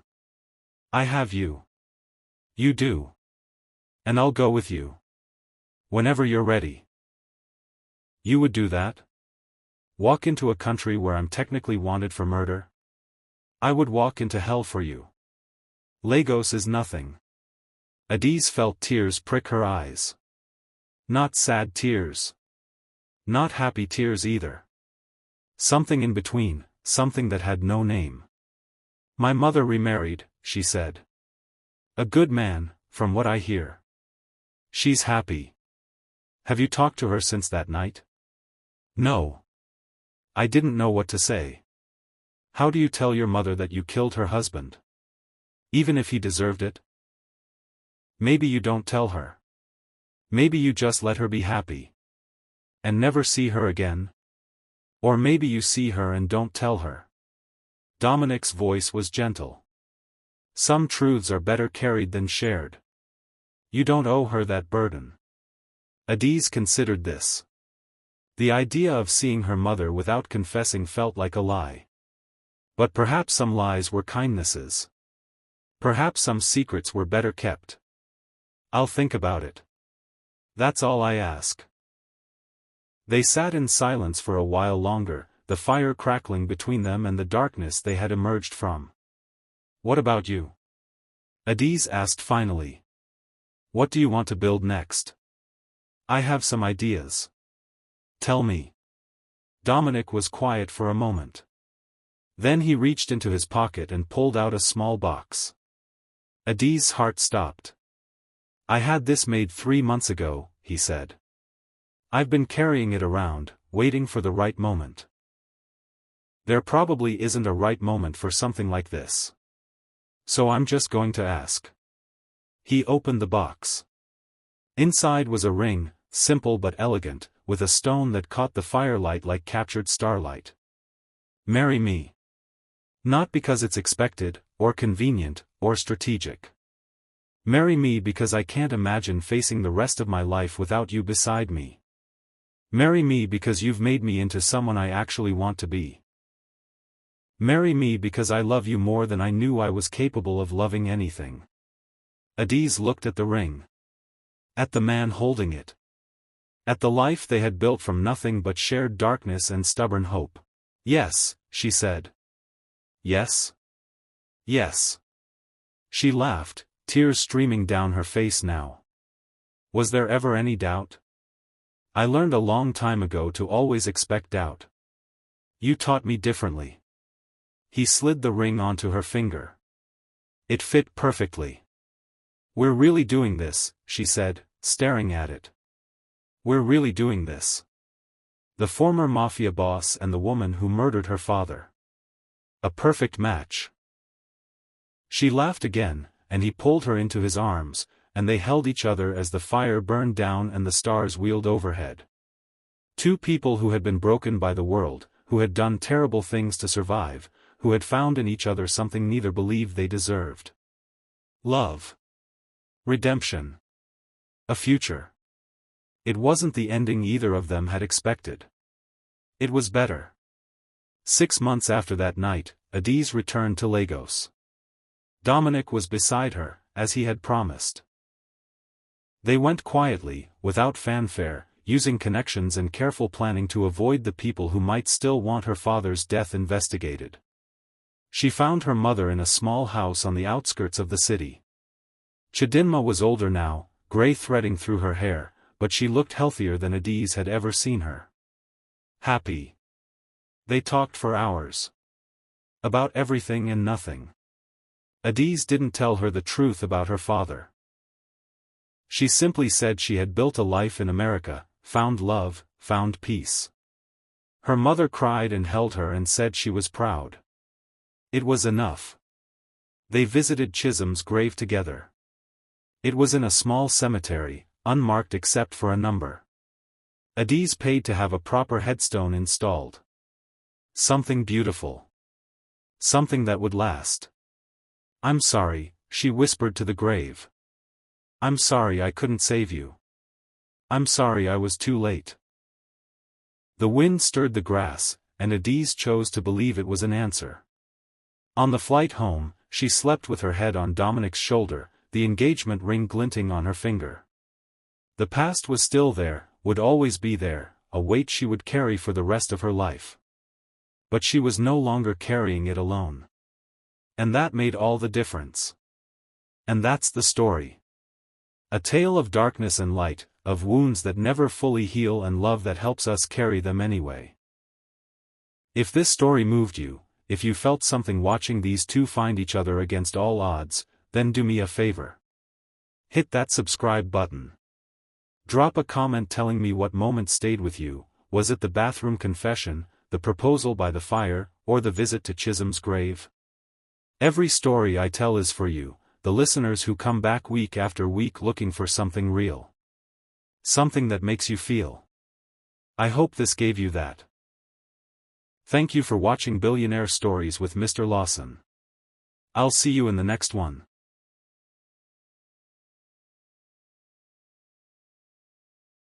I have you. You do. And I'll go with you. Whenever you're ready. You would do that? Walk into a country where I'm technically wanted for murder? I would walk into hell for you. Lagos is nothing. Adiz felt tears prick her eyes. Not sad tears. Not happy tears either. Something in between, something that had no name. My mother remarried, she said. A good man, from what I hear. She's happy. Have you talked to her since that night? No. I didn't know what to say. How do you tell your mother that you killed her husband? Even if he deserved it? Maybe you don't tell her. Maybe you just let her be happy. And never see her again? Or maybe you see her and don't tell her. Dominic's voice was gentle. Some truths are better carried than shared. You don't owe her that burden. Adiz considered this. The idea of seeing her mother without confessing felt like a lie. But perhaps some lies were kindnesses. Perhaps some secrets were better kept. I'll think about it. That's all I ask. They sat in silence for a while longer, the fire crackling between them and the darkness they had emerged from. What about you? Adiz asked finally. What do you want to build next? I have some ideas. Tell me. Dominic was quiet for a moment. Then he reached into his pocket and pulled out a small box. Adiz's heart stopped. I had this made 3 months ago, he said. I've been carrying it around, waiting for the right moment. There probably isn't a right moment for something like this. So I'm just going to ask. He opened the box. Inside was a ring, simple but elegant, with a stone that caught the firelight like captured starlight. Marry me. Not because it's expected, or convenient, or strategic. Marry me because I can't imagine facing the rest of my life without you beside me. Marry me because you've made me into someone I actually want to be. Marry me because I love you more than I knew I was capable of loving anything. Adiz looked at the ring. At the man holding it. At the life they had built from nothing but shared darkness and stubborn hope. Yes, she said. Yes? Yes. She laughed, tears streaming down her face now. Was there ever any doubt? I learned a long time ago to always expect doubt. You taught me differently. He slid the ring onto her finger. It fit perfectly. We're really doing this, she said, staring at it. We're really doing this. The former Mafia boss and the woman who murdered her father. A perfect match. She laughed again, and he pulled her into his arms, and they held each other as the fire burned down and the stars wheeled overhead. Two people who had been broken by the world, who had done terrible things to survive, who had found in each other something neither believed they deserved. Love. Redemption. A future. It wasn't the ending either of them had expected. It was better. 6 months after that night, Adiz returned to Lagos. Dominic was beside her, as he had promised. They went quietly, without fanfare, using connections and careful planning to avoid the people who might still want her father's death investigated. She found her mother in a small house on the outskirts of the city. Chidinma was older now, gray threading through her hair, but she looked healthier than Adiz had ever seen her. Happy. They talked for hours. About everything and nothing. Adiz didn't tell her the truth about her father. She simply said she had built a life in America, found love, found peace. Her mother cried and held her and said she was proud. It was enough. They visited Chisholm's grave together. It was in a small cemetery, unmarked except for a number. Adiz paid to have a proper headstone installed. Something beautiful. Something that would last. I'm sorry, she whispered to the grave. I'm sorry I couldn't save you. I'm sorry I was too late. The wind stirred the grass, and Adiz chose to believe it was an answer. On the flight home, she slept with her head on Dominic's shoulder, the engagement ring glinting on her finger. The past was still there, would always be there, a weight she would carry for the rest of her life. But she was no longer carrying it alone. And that made all the difference. And that's the story. A tale of darkness and light, of wounds that never fully heal and love that helps us carry them anyway. If this story moved you, if you felt something watching these two find each other against all odds, then do me a favor. Hit that subscribe button. Drop a comment telling me what moment stayed with you. Was it the bathroom confession, the proposal by the fire, or the visit to Chisholm's grave? Every story I tell is for you, the listeners who come back week after week looking for something real. Something that makes you feel. I hope this gave you that. Thank you for watching Billionaire Stories with Mr. Lawson. I'll see you in the next one.